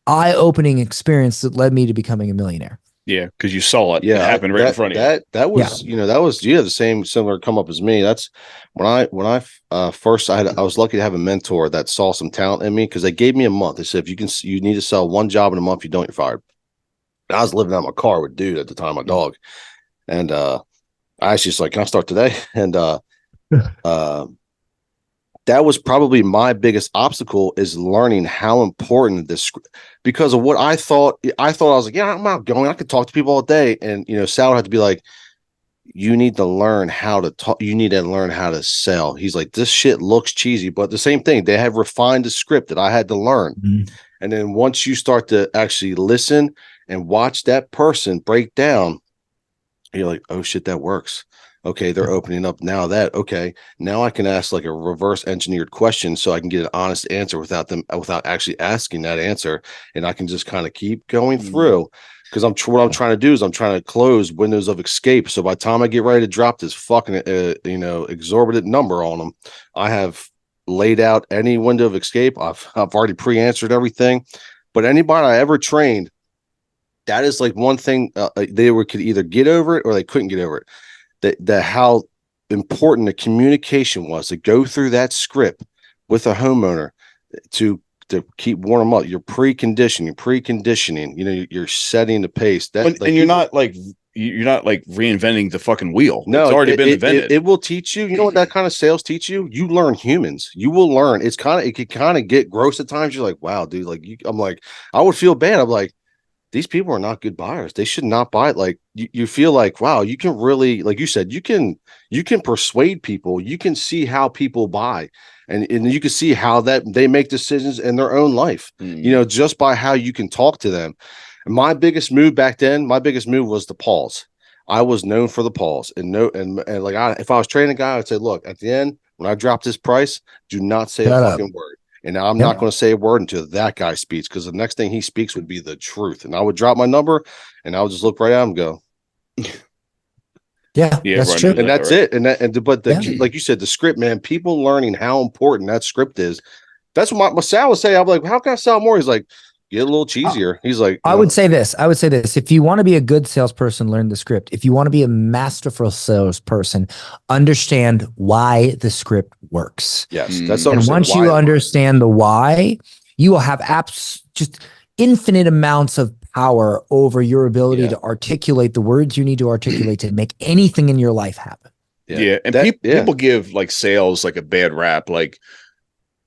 eye-opening experience that led me to becoming a millionaire. Yeah, because you saw it. Yeah, it happened right in front of you. That was, that was the same similar come up as me. That's when I first I was lucky to have a mentor that saw some talent in me, because they gave me a month. They said, if you need to sell one job in a month, you don't, you're fired. And I was living out my car with dude at the time, my dog, and I actually just like, can I start today? And that was probably my biggest obstacle, is learning how important this, because of what I thought I was like, yeah, I'm not going, I could talk to people all day. And, Sal had to be like, you need to learn how to talk. You need to learn how to sell. He's like, this shit looks cheesy, but the same thing, they have refined the script that I had to learn. Mm-hmm. And then once you start to actually listen and watch that person break down, you're like, oh shit, that works. Okay, they're opening up now. Now I can ask like a reverse engineered question, so I can get an honest answer without actually asking that answer, and I can just kind of keep going through, because what I'm trying to do is I'm trying to close windows of escape. So by the time I get ready to drop this fucking exorbitant number on them, I have laid out any window of escape. I've already pre-answered everything. But anybody I ever trained, that is like one thing they could either get over it or they couldn't get over it. That how important the communication was to go through that script with a homeowner to keep warm them up. You're preconditioning, you're setting the pace. And you're not like reinventing the fucking wheel. No, it's already been invented. It will teach you. You know what that kind of sales teach you? You learn humans. You will learn. It could kind of get gross at times. You're like, wow, dude. I'm like, I would feel bad. I'm like, these people are not good buyers. They should not buy it. Like you feel like, wow, you can really, like you said, you can persuade people. You can see how people buy, and you can see how that they make decisions in their own life, just by how you can talk to them. And my biggest move back then, was the pause. I was known for the pause, and like if I was training a guy, I'd say, look, at the end, when I drop this price, do not say a fucking word. And I'm not going to say a word until that guy speaks, because the next thing he speaks would be the truth. And I would drop my number, and I would just look right at him and go, yeah, that's true. And that's it. Like you said, the script, man, people learning how important that script is. That's what my Sal would say. I'm like, how can I sell more? He's like, get a little cheesier. He's like, I would say this. If you want to be a good salesperson, learn the script. If you want to be a masterful salesperson, understand why the script works. Yes. That's and once you understand the why, you will have just infinite amounts of power over your ability to articulate the words you need to articulate to make anything in your life happen. Yeah. And people give like sales like a bad rap. Like,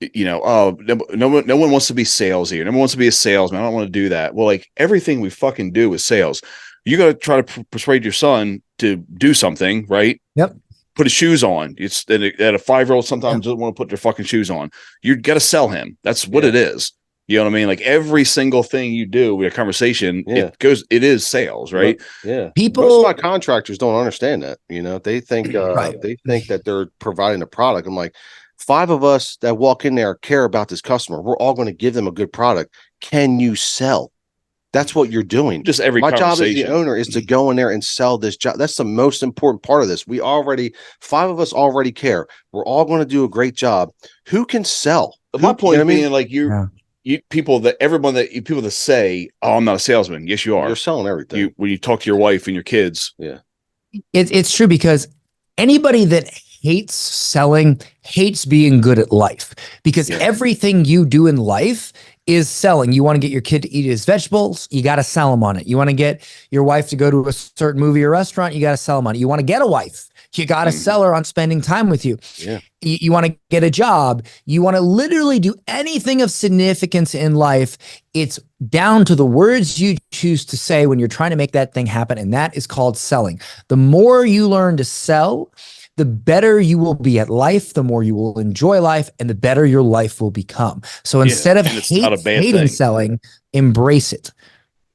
oh, no one wants to be salesy. No one wants to be a salesman. I don't want to do that. Well, like everything we fucking do is sales. You got to try to persuade your son to do something, right? Yep. Put his shoes on. It's that a 5-year-old sometimes doesn't want to put their fucking shoes on. You got to sell him. That's what it is. You know what I mean? Like every single thing you do with a conversation, it is sales, right? Yeah. Most of my contractors don't understand that. They think that they're providing a product. I'm like, 5 of us that walk in there care about this customer. We're all going to give them a good product. Can you sell? That's what you're doing. Just every my job as the owner is to go in there and sell this job. That's the most important part of this. 5 of us already care. We're all going to do a great job. Who can sell? My point being, like people that say, "Oh, I'm not a salesman." Yes, you are. You're selling everything. When you talk to your wife and your kids. Yeah, it's true, because anybody that hates selling hates being good at life, because everything you do in life is selling. You want to get your kid to eat his vegetables, you got to sell them on it. You want to get your wife to go to a certain movie or restaurant, you got to sell them on it. You want to get a wife, you got to sell her on spending time with you. Yeah. You want to get a job, you want to literally do anything of significance in life. It's down to the words you choose to say when you're trying to make that thing happen. And that is called selling. The more you learn to sell, the better you will be at life, the more you will enjoy life, and the better your life will become. So instead of hating selling, embrace it.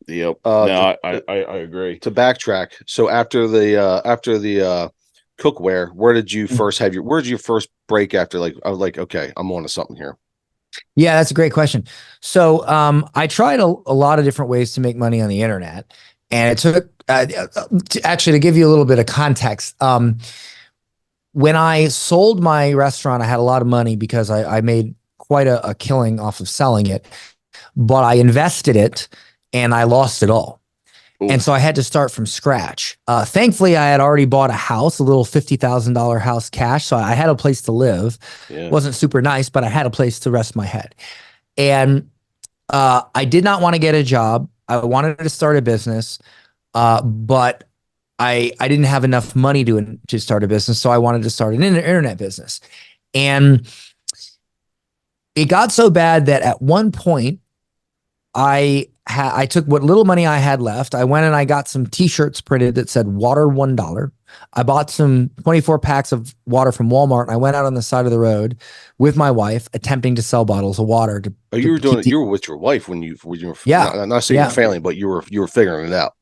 Yep. I agree. To backtrack, so after the cookware, where did you first have where did you first break after? Like, I was like, okay, I'm on to something here. Yeah, that's a great question. So I tried a lot of different ways to make money on the internet, and it took to give you a little bit of context. When I sold my restaurant, I had a lot of money because I made quite a killing off of selling it, but I invested it and I lost it all. Ooh. And so I had to start from scratch. Thankfully, I had already bought a house, a little $50,000 house cash. So I had a place to live. It wasn't super nice, but I had a place to rest my head. And I did not want to get a job. I wanted to start a business, but I didn't have enough money to start a business, so I wanted to start an internet business. And it got so bad that at one point, I took what little money I had left. I went and I got some T-shirts printed that said "Water $1." I bought some 24 packs of water from Walmart, and I went out on the side of the road with my wife, attempting to sell bottles of water. You were with your wife when you were not saying you're failing, but you were figuring it out.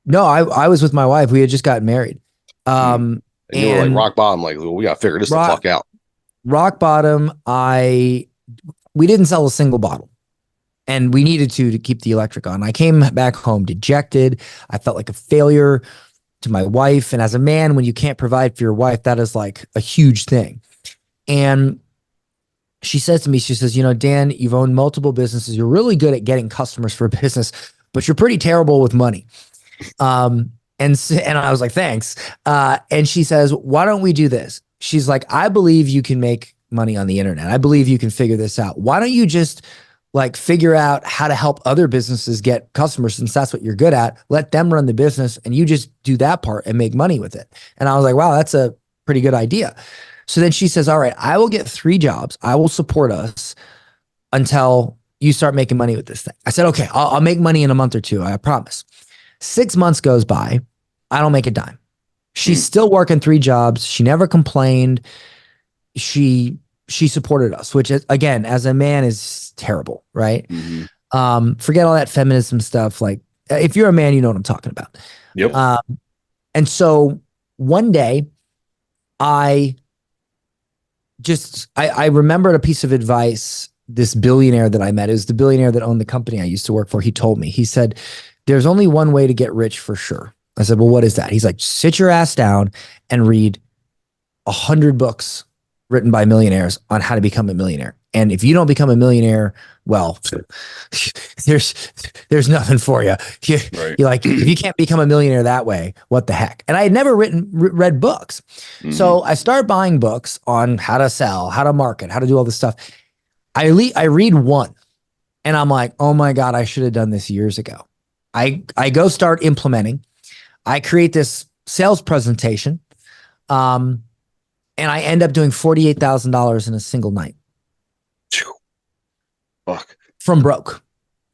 No, I was with my wife. We had just gotten married. And you were like rock bottom, like, well, we got to figure this the fuck out. Rock bottom. We didn't sell a single bottle, and we needed to keep the electric on. I came back home dejected. I felt like a failure to my wife. And as a man, when you can't provide for your wife, that is like a huge thing. And she says to me, she says, Dan, you've owned multiple businesses. You're really good at getting customers for a business, but you're pretty terrible with money. And I was like, thanks. And she says, why don't we do this? She's like, I believe you can make money on the internet. I believe you can figure this out. Why don't you just figure out how to help other businesses get customers, since that's what you're good at? Let them run the business and you just do that part and make money with it. And I was like, wow, that's a pretty good idea. So then she says, all right, I will get 3 jobs. I will support us until you start making money with this thing. I said, okay, I'll make money in a month or two. I promise. 6 months goes by. I don't make a dime. She's still working 3 jobs. She never complained. She supported us, which is, again, as a man is terrible, right? Forget all that feminism stuff. Like, if you're a man, you know what I'm talking about. Yep. And so one day I remembered a piece of advice this billionaire that I met. It was the billionaire that owned the company I used to work for. He told me, he said, there's only one way to get rich for sure. I said, well, what is that? He's like, sit your ass down and read 100 books written by millionaires on how to become a millionaire. And if you don't become a millionaire, well, there's nothing for you. You're like, if you can't become a millionaire that way, what the heck? And I had never read books. So I started buying books on how to sell, how to market, how to do all this stuff. I read one and I'm like, oh my God, I should have done this years ago. I go start implementing. I create this sales presentation. And I end up doing $48,000 in a single night. Fuck. From broke.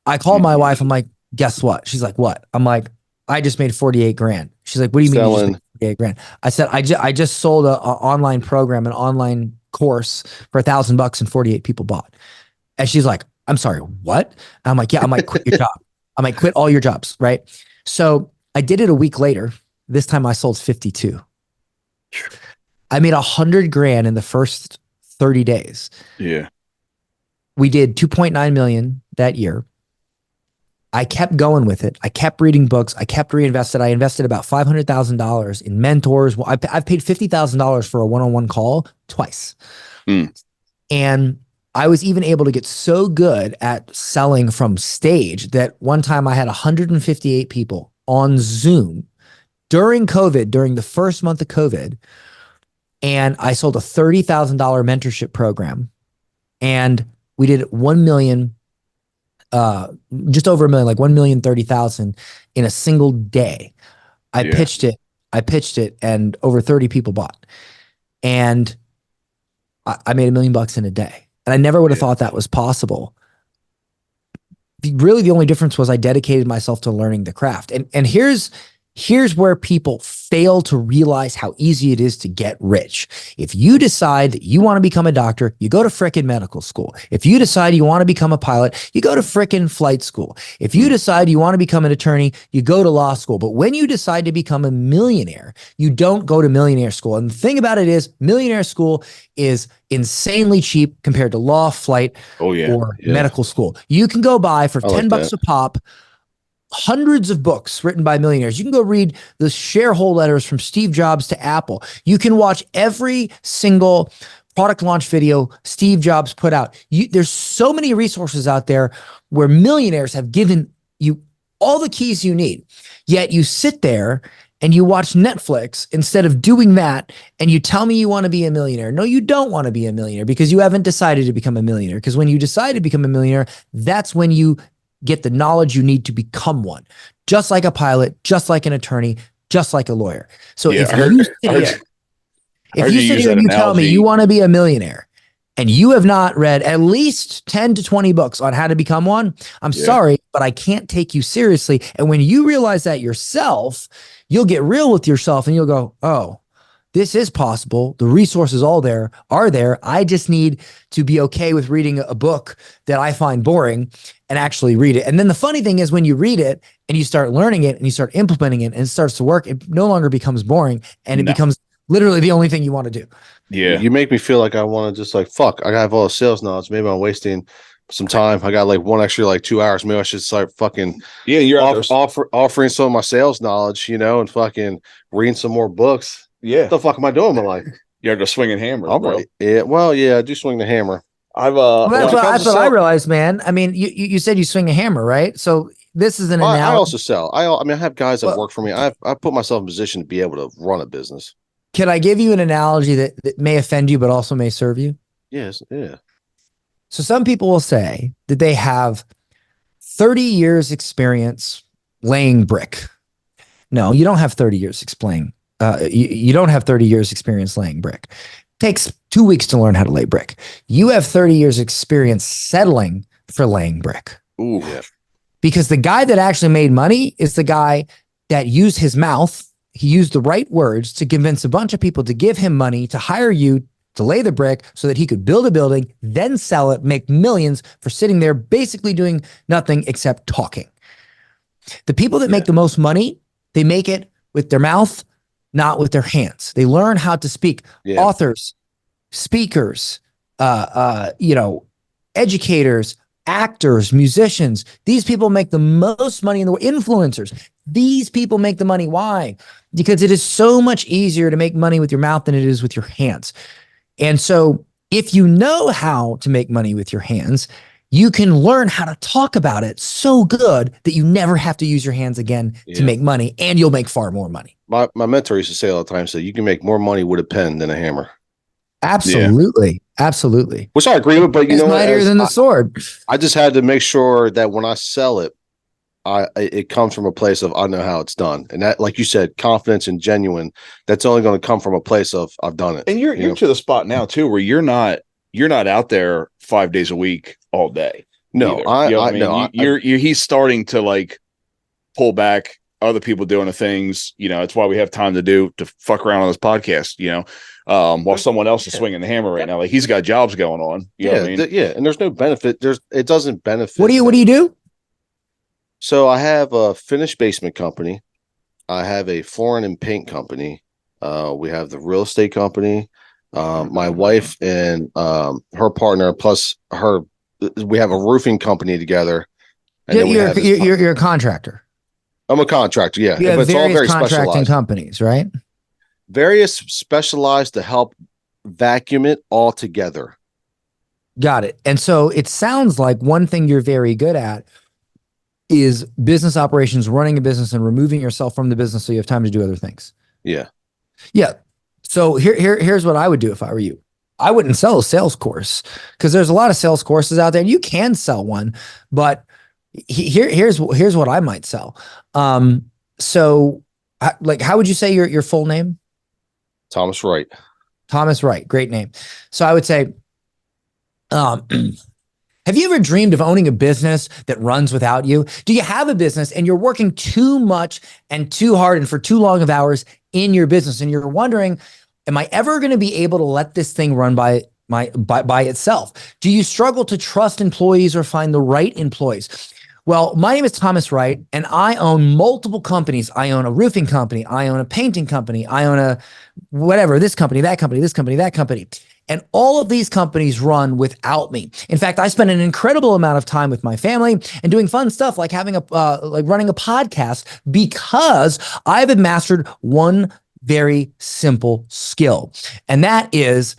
I called my wife. I'm like, guess what? She's like, what? I'm like, I just made 48 grand. She's like, what do you mean you just made 48 grand? I said, I just sold a online program, an online course for $1,000 and 48 people bought. And she's like, I'm sorry, what? And I'm like, yeah. I'm like, quit your job. I'm like, quit all your jobs. Right. So I did it a week later. This time I sold 52. I made 100 grand in the first 30 days. Yeah. We did 2.9 million that year. I kept going with it. I kept reading books. I kept reinvested. I invested about $500,000 in mentors. I've paid $50,000 for a one-on-one call twice. And I was even able to get so good at selling from stage that one time I had 158 people on Zoom during COVID, during the first month of COVID. And I sold a $30,000 mentorship program, and we did 1 million, just over 1 million, like 1,030,000 in a single day. I pitched it, and over 30 people bought, and I made $1 million in a day. And I never would have thought that was possible. Really, the only difference was I dedicated myself to learning the craft. And here's where people fail to realize how easy it is to get rich. If you decide that you want to become a doctor, you go to frickin' medical school. If you decide you want to become a pilot, you go to frickin' flight school. If you decide you want to become an attorney, you go to law school. But when you decide to become a millionaire, you don't go to millionaire school. And the thing about it is, millionaire school is insanely cheap compared to law, flight, or medical school. You can go buy for $10 a pop hundreds of books written by millionaires. You can go read the shareholder letters from Steve Jobs to Apple. You can watch every single product launch video Steve Jobs put out. There's so many resources out there where millionaires have given you all the keys you need. Yet you sit there and you watch Netflix instead of doing that, and you tell me you want to be a millionaire. No, you don't want to be a millionaire because you haven't decided to become a millionaire. Because when you decide to become a millionaire, that's when you get the knowledge you need to become one, just like a pilot, just like an attorney, just like a lawyer. So if you sit here and you tell me you want to be a millionaire and you have not read at least 10 to 20 books on how to become one, I'm sorry, but I can't take you seriously. And when you realize that yourself, you'll get real with yourself and you'll go, oh, this is possible. The resources are there. I just need to be okay with reading a book that I find boring and actually read it. And then the funny thing is, when you read it and you start learning it and you start implementing it and it starts to work, it no longer becomes boring, and it becomes literally the only thing you want to do. Yeah. You make me feel like I want to just like, fuck, I have all the sales knowledge. Maybe I'm wasting some time. I got like one extra like 2 hours. Maybe I should start fucking you're offering some of my sales knowledge, and fucking reading some more books. Yeah. What the fuck am I doing in my life? You're just swinging hammers, bro. I do swing the hammer. That's what I realized, man. I mean, you said you swing a hammer, right? So this is an analogy. I also sell. I have guys that work for me. I put myself in a position to be able to run a business. Can I give you an analogy that may offend you, but also may serve you? Yes. Yeah. So some people will say that they have 30 years experience laying brick. No, you don't have 30 years explaining. You don't have 30 years experience laying brick. It takes 2 weeks to learn how to lay brick. You have 30 years experience settling for laying brick. Ooh. Yeah. Because the guy that actually made money is the guy that used his mouth. He used the right words to convince a bunch of people to give him money to hire you to lay the brick so that he could build a building, then sell it, make millions for sitting there basically doing nothing except talking. The people that make the most money, they make it with their mouth, not with their hands. They learn how to speak. Yeah. Authors, speakers, educators, actors, musicians. These people make the most money in the world. Influencers. These people make the money. Why? Because it is so much easier to make money with your mouth than it is with your hands. And so if you know how to make money with your hands, you can learn how to talk about it so good that you never have to use your hands again to make money, and you'll make far more money. My mentor used to say all the time, so you can make more money with a pen than a hammer. Absolutely. Yeah. Absolutely. Which I agree with, but you know, mightier than the sword. I just had to make sure that when I sell it, it comes from a place of I know how it's done, and that, like you said, confidence and genuine. That's only going to come from a place of I've done it. And you're to the spot now too, where you're not out there 5 days a week all day. No, he's starting to like pull back. Other people doing the things, it's why we have time to fuck around on this podcast, while someone else is swinging the hammer right now. Like he's got jobs going on. You know what I mean? And there's no benefit. It doesn't benefit. What do you do? So I have a finished basement company. I have a flooring and paint company. We have the real estate company. My wife and her partner, plus her, we have a roofing company together. And you're a contractor. I'm a contractor, yeah. You have but it's all very contracting specialized. companies, right? Various specialized to help vacuum it all together. Got it. And so it sounds like one thing you're very good at is business operations, running a business and removing yourself from the business so you have time to do other things. Yeah. Yeah. So here's what I would do if I were you. I wouldn't sell a sales course because there's a lot of sales courses out there and you can sell one, but here's what I might sell. So like, how would you say your full name? Thomas Wright. Thomas Wright. Great name. So I would say, have you ever dreamed of owning a business that runs without you? Do you have a business and you're working too much and too hard and for too long of hours in your business? And you're wondering, am I ever going to be able to let this thing run by itself? Do you struggle to trust employees or find the right employees? Well, my name is Thomas Wright, and I own multiple companies. I own a roofing company. I own a painting company. I own a whatever, this company, that company, this company, that company. And all of these companies run without me. In fact, I spend an incredible amount of time with my family and doing fun stuff like having like running a podcast because I've mastered one very simple skill, and that is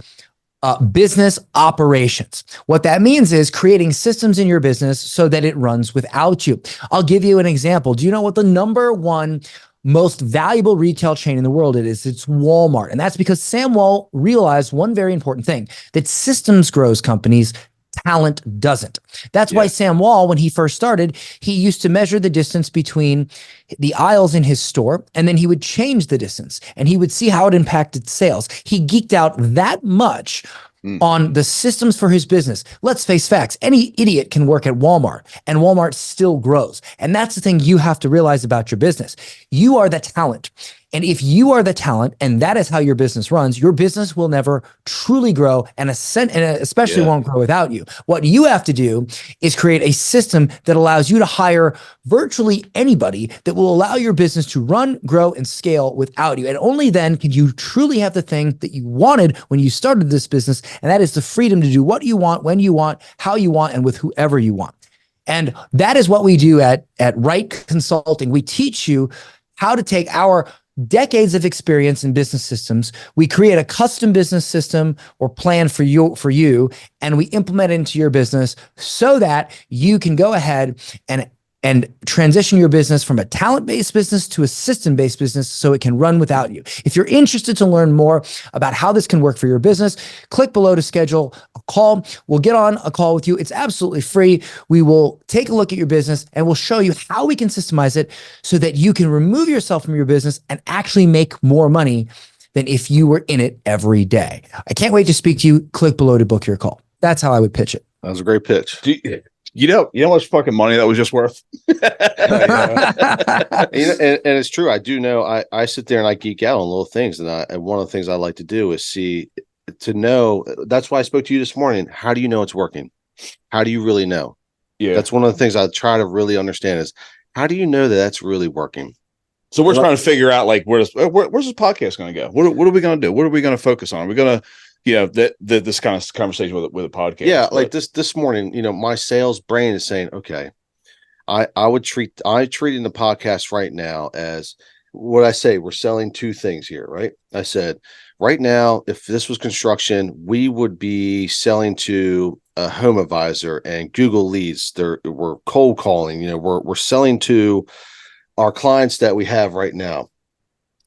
business operations. What that means is creating systems in your business so that it runs without you. I'll give you an example. Do you know what the number one most valuable retail chain in the world is? It's Walmart. And that's because Sam Wall realized one very important thing, that systems grows companies, talent doesn't. That's why Sam Wall, when he first started, he used to measure the distance between the aisles in his store, and then he would change the distance and he would see how it impacted sales. He geeked out that much on the systems for his business. Let's face facts. Any idiot can work at Walmart and Walmart still grows. And that's the thing you have to realize about your business. You are the talent. And if you are the talent and that is how your business runs, your business will never truly grow and especially won't grow without you. What you have to do is create a system that allows you to hire virtually anybody that will allow your business to run, grow, and scale without you. And only then can you truly have the thing that you wanted when you started this business. And that is the freedom to do what you want, when you want, how you want, and with whoever you want. And that is what we do at Wright Consulting. We teach you how to take our decades of experience in business systems. We create a custom business system or plan for you, and we implement it into your business so that you can go ahead and transition your business from a talent-based business to a system-based business so it can run without you. If you're interested to learn more about how this can work for your business, click below to schedule a call. We'll get on a call with you. It's absolutely free. We will take a look at your business and we'll show you how we can systemize it so that you can remove yourself from your business and actually make more money than if you were in it every day. I can't wait to speak to you. Click below to book your call. That's how I would pitch it. That was a great pitch. You know how much fucking money that was just worth. And it's true. I do know. I sit there and I geek out on little things, and one of the things I like to do is to know. That's why I spoke to you this morning. How do you know it's working? How do you really know? Yeah, that's one of the things I try to really understand is how do you know that that's really working? So we're trying to figure out like where's this podcast going to go? What are we going to do? What are we going to focus on? Are we going to, this kind of conversation with a podcast? Yeah, like this morning, my sales brain is saying, okay, I treating the podcast right now as what I say. We're selling two things here, right? I said right now, if this was construction, we would be selling to a home advisor and Google leads. We're cold calling. We're selling to our clients that we have right now,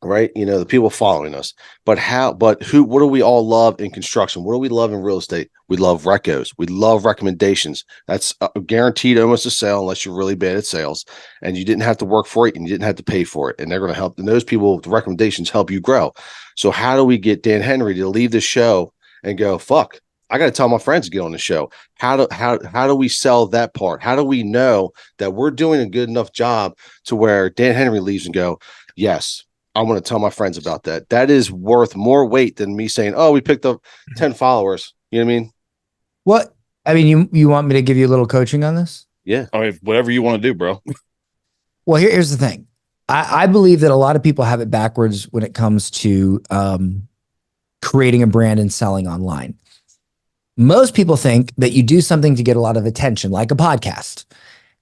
right? The people following us. But what do we all love in construction? What do we love in real estate? We love recos. We love recommendations. That's guaranteed almost a sale unless you're really bad at sales and you didn't have to work for it and you didn't have to pay for it. And they're going to help. And those people, the recommendations help you grow. So how do we get Dan Henry to leave the show and go, fuck, I got to tell my friends to get on the show. How do we sell that part? How do we know that we're doing a good enough job to where Dan Henry leaves and go, yes, I want to tell my friends about that. That is worth more weight than me saying, oh, we picked up 10 followers. You know what I mean? What? I mean, you want me to give you a little coaching on this? Yeah. I mean, whatever you want to do, bro. Well, here's the thing. I believe that a lot of people have it backwards when it comes to creating a brand and selling online. Most people think that you do something to get a lot of attention, like a podcast,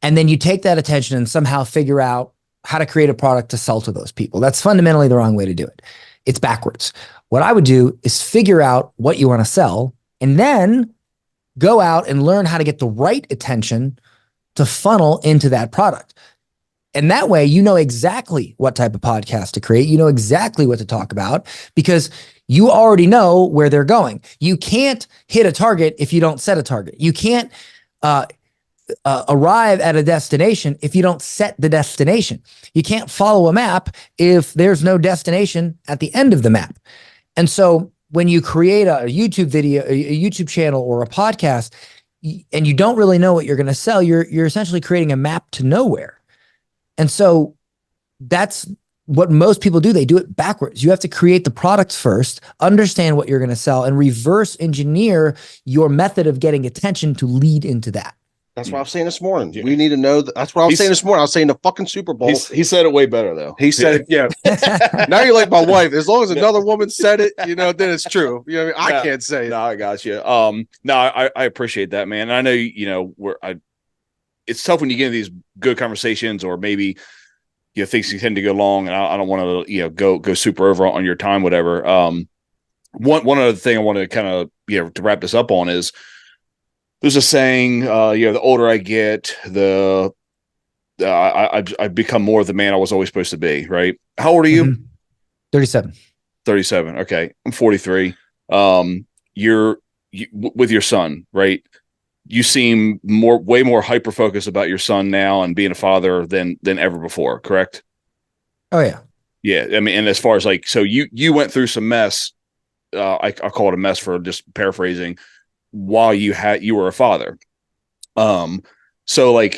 and then you take that attention and somehow figure out how to create a product to sell to those people. That's fundamentally the wrong way to do it. It's backwards. What I would do is figure out what you want to sell and then go out and learn how to get the right attention to funnel into that product. And that way, you know exactly what type of podcast to create. You know exactly what to talk about because you already know where they're going. You can't hit a target if you don't set a target. You can't arrive at a destination if you don't set the destination. You can't follow a map if there's no destination at the end of the map. And so when you create a YouTube video, a YouTube channel or a podcast, and you don't really know what you're going to sell, you're essentially creating a map to nowhere. And so that's what most people do. They do it backwards. You have to create the product first, understand what you're going to sell, and reverse engineer your method of getting attention to lead into that. That's what I was saying this morning. Yeah. We need to know that. That's what I was saying this morning. I was saying the fucking Super Bowl. He said it way better though. He said it. Yeah. Now you're like my wife. As long as another woman said it, then it's true. You know what I mean? I can't say it. No, I got you. No, I appreciate that, man. And I know, it's tough when you get into these good conversations or maybe, things you tend to go long and I don't want to, go super over on your time, whatever. One other thing I want to kind of, to wrap this up on is, there's a saying, the older I get, I become more of the man I was always supposed to be, right? How old are you? 37. 37. Okay. I'm 43. You with your son, right? You seem way more hyper focused about your son now and being a father than ever before, correct? Oh yeah. Yeah. I mean, and as far as so you went through some mess, I call it a mess for just paraphrasing, while you were a father. So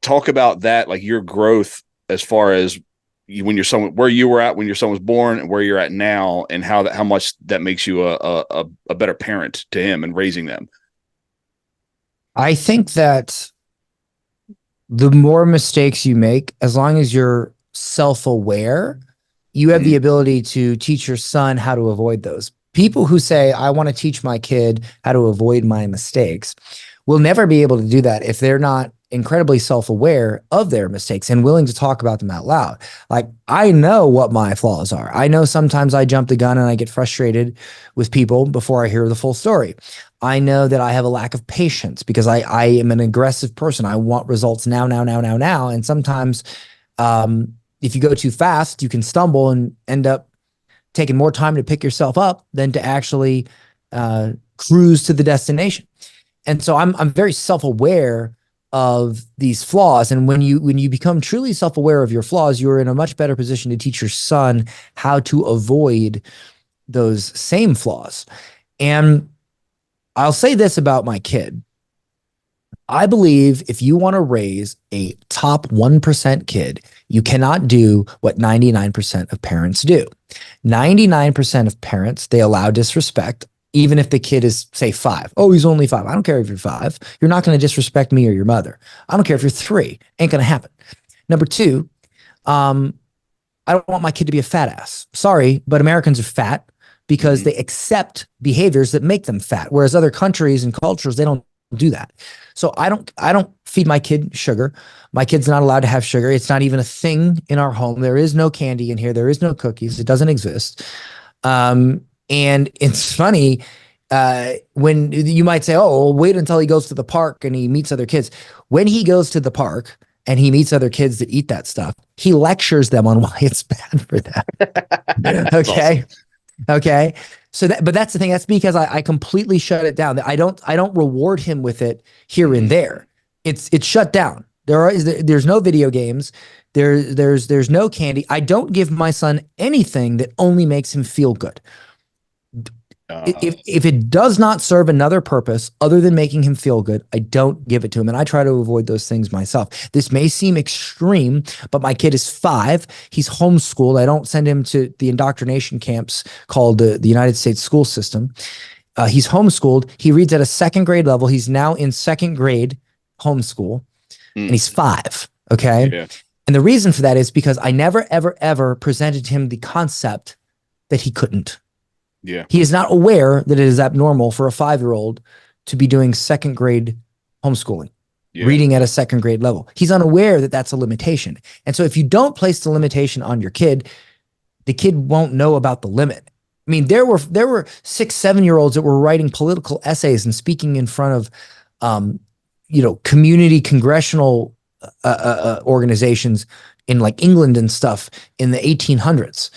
talk about that, your growth as far as where you were at when your son was born and where you're at now and how much that makes you a better parent to him and raising them. I think that the more mistakes you make, as long as you're self-aware, you have the ability to teach your son how to avoid those. People who say, I want to teach my kid how to avoid my mistakes will never be able to do that if they're not incredibly self-aware of their mistakes and willing to talk about them out loud. I know what my flaws are. I know sometimes I jump the gun and I get frustrated with people before I hear the full story. I know that I have a lack of patience because I am an aggressive person. I want results now. And sometimes if you go too fast, you can stumble and end up taking more time to pick yourself up than to actually cruise to the destination. And so I'm very self-aware of these flaws. And when you become truly self-aware of your flaws, you're in a much better position to teach your son how to avoid those same flaws. And I'll say this about my kid. I believe if you want to raise a top 1% kid, you cannot do what 99% of parents do. 99% of parents, they allow disrespect, even if the kid is, say, 5. Oh, he's only 5. I don't care if you're 5. You're not going to disrespect me or your mother. I don't care if you're 3. Ain't going to happen. Number 2, I don't want my kid to be a fat ass. Sorry, but Americans are fat because they accept behaviors that make them fat, whereas other countries and cultures, they don't do that. So I don't feed my kid sugar. My kid's not allowed to have sugar. It's not even a thing in our home. There is no candy in here. There is no cookies. It doesn't exist. And it's funny when you might say, oh, well, wait until he goes to the park and he meets other kids. When he goes to the park and he meets other kids that eat that stuff, he lectures them on why it's bad for them. Okay. Awesome. Okay. So but that's the thing. That's because I completely shut it down. I don't reward him with it here and there. It's shut down. There's no video games. There's no candy. I don't give my son anything that only makes him feel good. If it does not serve another purpose other than making him feel good, I don't give it to him. And I try to avoid those things myself. This may seem extreme, but my kid is 5. He's homeschooled. I don't send him to the indoctrination camps called the United States school system. He's homeschooled. He reads at a 2nd grade level. He's now in 2nd grade homeschool and he's 5. Okay. Yeah. And the reason for that is because I never, ever, ever presented him the concept that he couldn't. Yeah. He is not aware that it is abnormal for a 5-year-old to be doing 2nd grade homeschooling, reading at a 2nd grade level. He's unaware that that's a limitation. And so if you don't place the limitation on your kid, the kid won't know about the limit. I mean, there were 6, 7-year-olds that were writing political essays and speaking in front of, community congressional organizations in like England and stuff in the 1800s.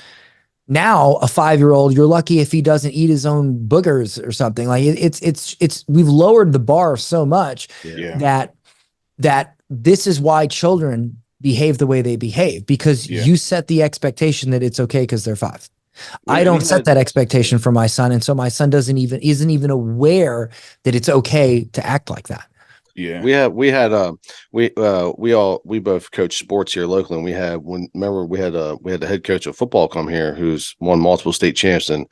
Now, a 5-year-old, you're lucky if he doesn't eat his own boogers or something. Like it's we've lowered the bar so much that this is why children behave the way they behave, because you set the expectation that it's okay because they're 5. I don't set that expectation for my son, and so my son isn't even aware that it's okay to act like that. Yeah, we both coach sports here locally, and we had the head coach of football come here who's won multiple state champs. And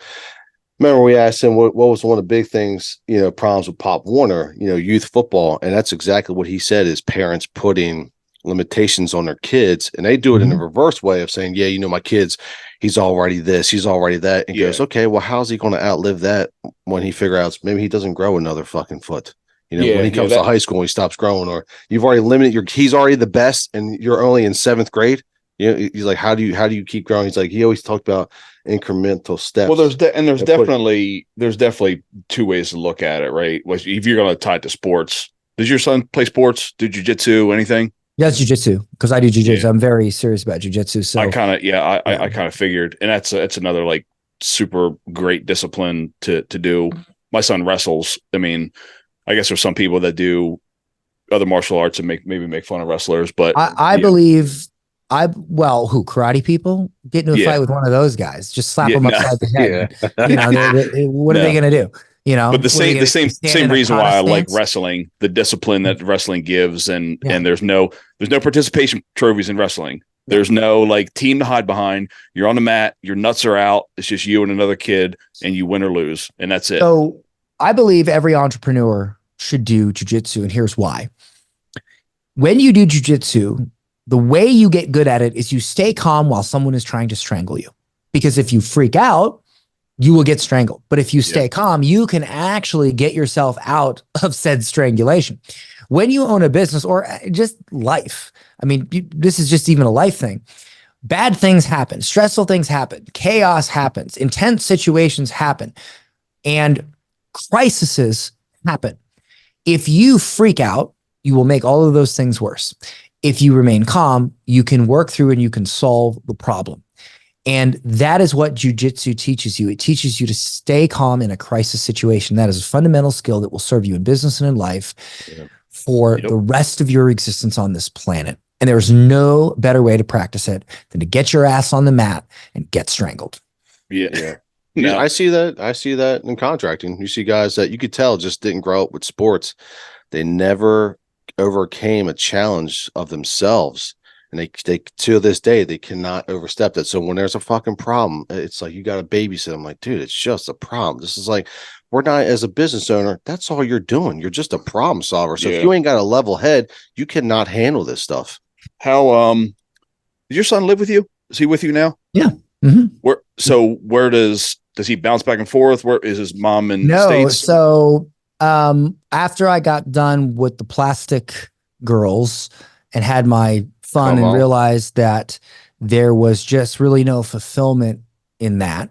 remember, we asked him what was one of the big things, problems with Pop Warner, youth football, and that's exactly what he said is parents putting limitations on their kids, and they do it in a reverse way of saying, my kid's he's already this, he's already that, and goes, okay, well, how's he going to outlive that when he figures out maybe he doesn't grow another fucking foot? When he comes to high school, he stops growing, or you've already limited he's already the best and you're only in 7th grade. He's like, how do you keep growing? He's like, he always talked about incremental steps. Well, there's definitely 2 ways to look at it, right? If you're going to tie it to sports, does your son play sports? Do jiu-jitsu, anything? Yeah, it's jiu-jitsu, because I do jiu-jitsu. Yeah. I'm very serious about jiu-jitsu. So I kind of figured, and that's another like super great discipline to do. My son wrestles. I mean, I guess there's some people that do other martial arts and maybe make fun of wrestlers, but I believe karate people get into a fight with one of those guys, just slap them upside the head. What are they going to do? But the same reason why I like wrestling, the discipline that wrestling gives, and there's no participation trophies in wrestling. There's no like team to hide behind. You're on the mat, your nuts are out. It's just you and another kid, and you win or lose, and that's it. So I believe every entrepreneur should do jiu-jitsu, and here's why. When you do jiu-jitsu, the way you get good at it is you stay calm while someone is trying to strangle you. Because if you freak out, you will get strangled. But if you stay calm, you can actually get yourself out of said strangulation. When you own a business or just life, I mean, this is just even a life thing. Bad things happen, stressful things happen, chaos happens, intense situations happen, and crises happen. If you freak out, you will make all of those things worse. If you remain calm, you can work through and you can solve the problem. And that is what jiu-jitsu teaches you. It teaches you to stay calm in a crisis situation. That is a fundamental skill that will serve you in business and in life for the rest of your existence on this planet. And there's no better way to practice it than to get your ass on the mat and get strangled. Yeah. No. I see that. I see that in contracting. You see guys that you could tell just didn't grow up with sports. They never overcame a challenge of themselves. And they to this day, they cannot overstep that. So when there's a fucking problem, it's like you got to babysit. I'm like, dude, it's just a problem. This is like, we're not, as a business owner, that's all you're doing. You're just a problem solver. So if you ain't got a level head, you cannot handle this stuff. How did your son live with you? Is he with you now? Yeah. Where does he bounce back and forth? Where is his mom in the States? So after I got done with the plastic girls and had my fun and realized that there was just really no fulfillment in that,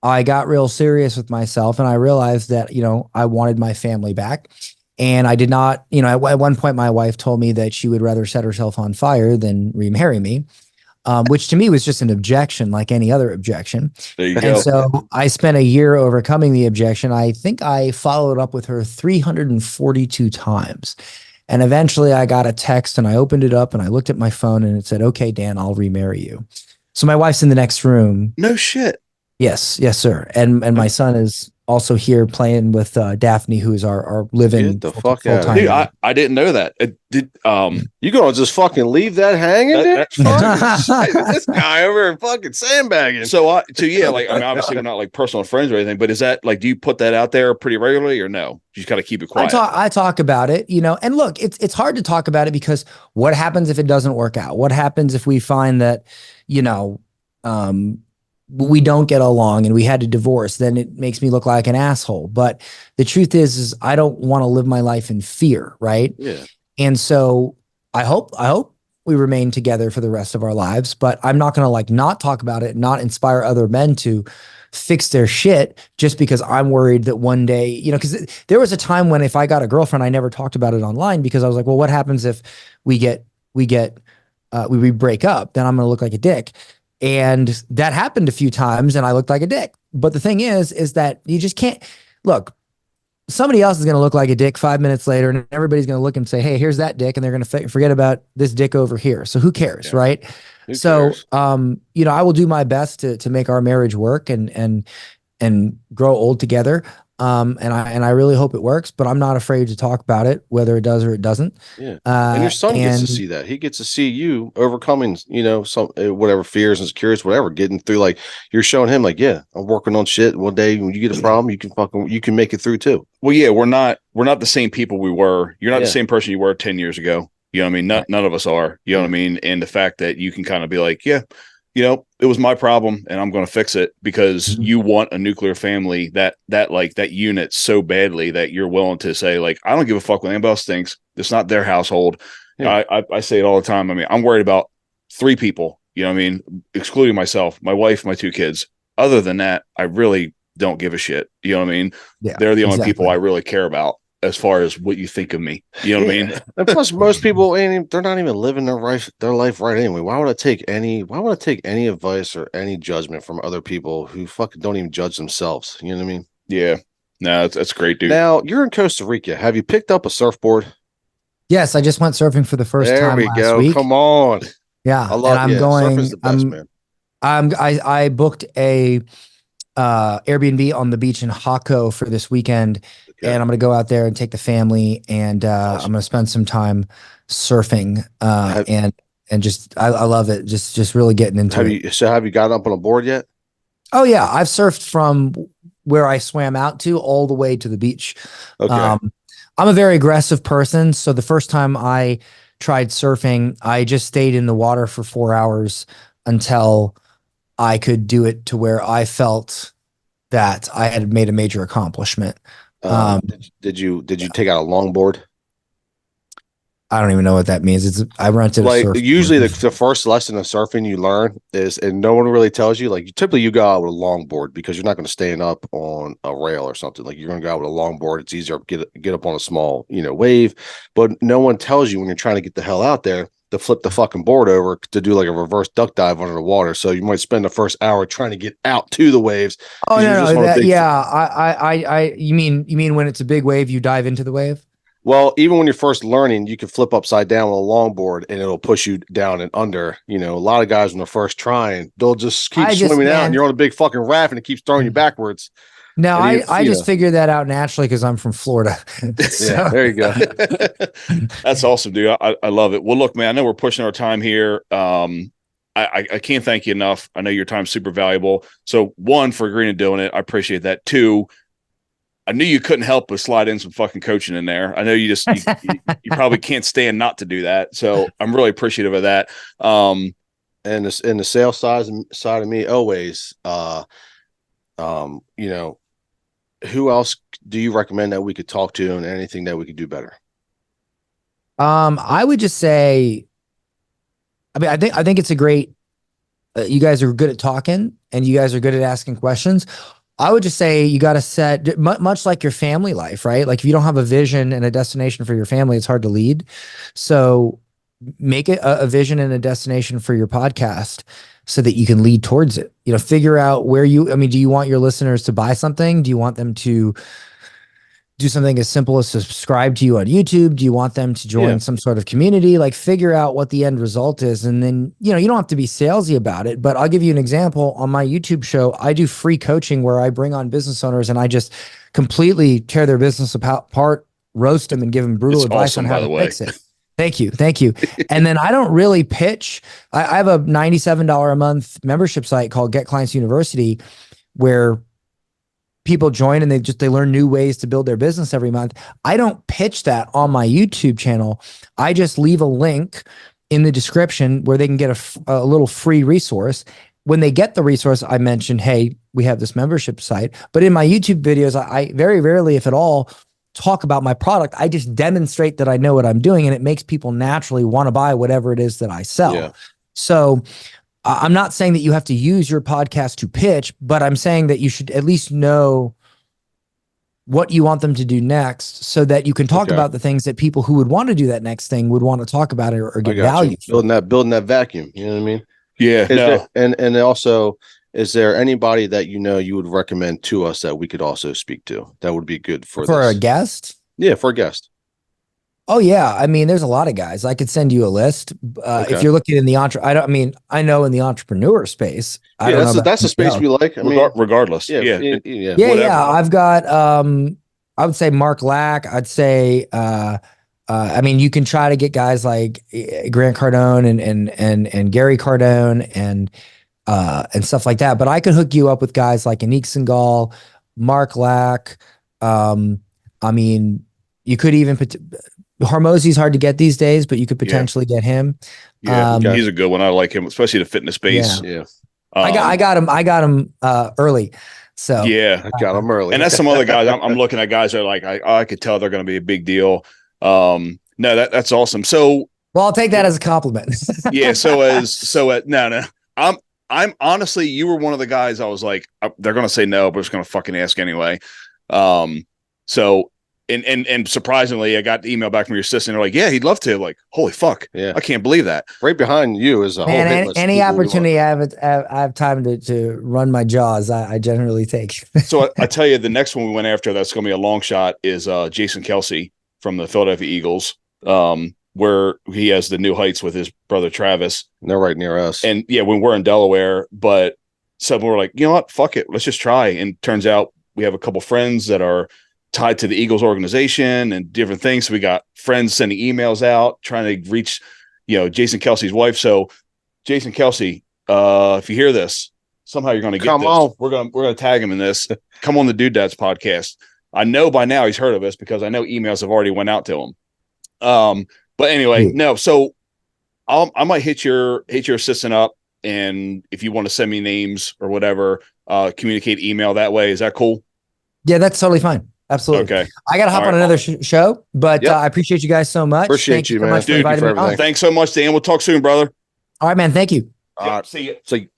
I got real serious with myself and I realized that, I wanted my family back. And I did not, at one point my wife told me that she would rather set herself on fire than remarry me. Which to me was just an objection, like any other objection. There you and go. So I spent a year overcoming the objection. I think I followed up with her 342 times. And eventually I got a text and I opened it up and I looked at my phone and it said, "Okay, Dan, I'll remarry you." So my wife's in the next room. No shit. Yes, sir. And my son is also here playing with Daphne, who is our living Get the fuck out of Dude, I didn't know that. You gonna just fucking leave that hanging? This guy over here fucking sandbagging. Obviously we're not like personal friends or anything, but is that like, do you put that out there pretty regularly or no? You just gotta keep it quiet. I talk about it, and look, it's hard to talk about it because what happens if it doesn't work out? What happens if we find that, we don't get along and we had to divorce? Then it makes me look like an asshole. But the truth is I don't want to live my life in fear. Right. Yeah. And so I hope we remain together for the rest of our lives, but I'm not going to not talk about it, not inspire other men to fix their shit just because I'm worried that one day, because there was a time when if I got a girlfriend, I never talked about it online because I was like, well, what happens if we break up? Then I'm going to look like a dick. And that happened a few times and I looked like a dick. But the thing is that you just can't look. Somebody else is going to look like a dick 5 minutes later and everybody's going to look and say, "Hey, here's that dick." And they're going to forget about this dick over here. So who cares? Yeah. Right. Who cares? I will do my best to make our marriage work and grow old together. And I really hope it works, but I'm not afraid to talk about it, whether it does or it doesn't. Yeah. And your son gets to see that. He gets to see you overcoming, some whatever fears, insecurities, whatever, getting through. Like you're showing him, like, yeah, I'm working on shit. One day when you get a problem, you can make it through too. Well, yeah, we're not the same people we were. You're not the same person you were 10 years ago. You know what I mean? None of us are. You know what I mean? And the fact that you can kind of be like, yeah, it was my problem and I'm going to fix it because you want a nuclear family that unit so badly that you're willing to say, like, I don't give a fuck what anybody else thinks. It's not their household. Yeah. I say it all the time. I mean, I'm worried about 3 people, excluding myself, my wife, my 2 kids. Other than that, I really don't give a shit. You know what I mean? Yeah, they're the only people I really care about as far as what you think of me. You know what I mean? And plus most people, they're not even living their life right anyway. Why would I take any advice or any judgment from other people who fucking don't even judge themselves? You know what I mean? Yeah. No, that's great, dude. Now you're in Costa Rica. Have you picked up a surfboard? Yes, I just went surfing for the first time last week. Come on. Yeah. Surfing's the best, man. I booked a Airbnb on the beach in Hako for this weekend. Okay. And I'm going to go out there and take the family and awesome. I'm going to spend some time surfing and just, I love it. Just really getting into it. Have you gotten up on a board yet? Oh yeah. I've surfed from where I swam out to all the way to the beach. Okay. I'm a very aggressive person. So the first time I tried surfing, I just stayed in the water for 4 hours until I could do it to where I felt that I had made a major accomplishment. Did you take out a longboard? I don't even know what that means. I rented a surfboard. Usually the first lesson of surfing you learn is, and no one really tells you, like typically you go out with a longboard because you're not going to stand up on a rail or something. Like you're going to go out with a longboard. It's easier to get up on a small, wave, but no one tells you when you're trying to get the hell out there to flip the fucking board over to do like a reverse duck dive under the water. So you might spend the first hour trying to get out to the waves. Oh no, you mean when it's a big wave, you dive into the wave? Well, even when you're first learning, you can flip upside down with a longboard and it'll push you down and under. You know, a lot of guys when they're first trying, they'll just keep swimming out and you're on a big fucking raft and it keeps throwing you backwards. No, I just figured that out naturally because I'm from Florida. So. Yeah, there you go. That's awesome, dude. I love it. Well, look, man, I know we're pushing our time here. I can't thank you enough. I know your time's super valuable. So one, for agreeing to doing it, I appreciate that. Two, I knew you couldn't help but slide in some fucking coaching in there. I know you probably can't stand not to do that. So I'm really appreciative of that. And the sales side of me always, you know, who else do you recommend that we could talk to and anything that we could do better? I would just say, I mean, I think it's a great, you guys are good at talking and you guys are good at asking questions. I would just say you got to set, much like your family life, right? Like if you don't have a vision and a destination for your family, it's hard to lead. So make it a vision and a destination for your podcast so that you can lead towards it. You know, figure out where I mean, do you want your listeners to buy something? Do you want them to do something as simple as subscribe to you on YouTube? Do you want them to join some sort of community? Like figure out what the end result is. And then, you know, you don't have to be salesy about it, but I'll give you an example. On my YouTube show, I do free coaching where I bring on business owners and I just completely tear their business apart, roast them and give them brutal advice on how to fix it. Thank you. Thank you. And then I don't really pitch. I have a $97 a month membership site called Get Clients University where people join and they learn new ways to build their business every month. I don't pitch that on my YouTube channel. I just leave a link in the description where they can get a little free resource. When they get the resource, I mention, hey, we have this membership site. But in my YouTube videos, I very rarely, if at all, talk about my product. I just demonstrate that I know what I'm doing and it makes people naturally want to buy whatever it is that I sell. Yeah. So I'm not saying that you have to use your podcast to pitch, but I'm saying that you should at least know what you want them to do next so that you can talk about the things that people who would want to do that next thing would want to talk about it or get value. Building that vacuum. You know what I mean? Yeah. And also, is there anybody that you would recommend to us that we could also speak to that would be good for a guest? Yeah, for a guest. Oh yeah, I mean, there's a lot of guys. I could send you a list. If you're looking in the I know in the entrepreneur space. That's the space we like. I mean, regardless. Yeah. I've got I would say Mark Lack. I'd say I mean, you can try to get guys like Grant Cardone and Gary Cardone and stuff like that. But I could hook you up with guys like Anik Singal, Mark Lack. I mean, you could even Hormozy's hard to get these days, but you could potentially get him. Yeah, he's a good one. I like him, especially the fitness space. Yeah. I got him early. So yeah, I got him early. And that's some other guys. I'm looking at guys that are like, I could tell they're going to be a big deal. No, that's awesome. So, well, I'll take that as a compliment. Yeah. No. I'm honestly, you were one of the guys I was like, they're going to say no, but it's going to fucking ask anyway. So. And surprisingly, I got the email back from your assistant. They're like, yeah, he'd love to. Like, holy fuck. Yeah. I can't believe that. Right behind you is a whole hit list. Any opportunity I have time to run my jaws, I generally take. So I tell you, the next one we went after that's going to be a long shot is Jason Kelsey from the Philadelphia Eagles, where he has the New Heights with his brother Travis. And they're right near us. And yeah, when we're in Delaware, but some were like, you know what, fuck it, let's just try. And turns out we have a couple friends that are tied to the Eagles organization and different things. So we got friends sending emails out, trying to reach, Jason Kelsey's wife. So Jason Kelsey, if you hear this, somehow you're going to get this. On. We're going to tag him in this. Come on the Dude Dads podcast. I know by now he's heard of us because I know emails have already went out to him. But anyway, no. So I might hit your assistant up, and if you want to send me names or whatever, communicate email that way. Is that cool? Yeah, that's totally fine. Absolutely. Okay. I got to hop on another show, but I appreciate you guys so much. Appreciate you, man. Thanks so much, Dan. We'll talk soon, brother. All right, man. Thank you. See you. See you.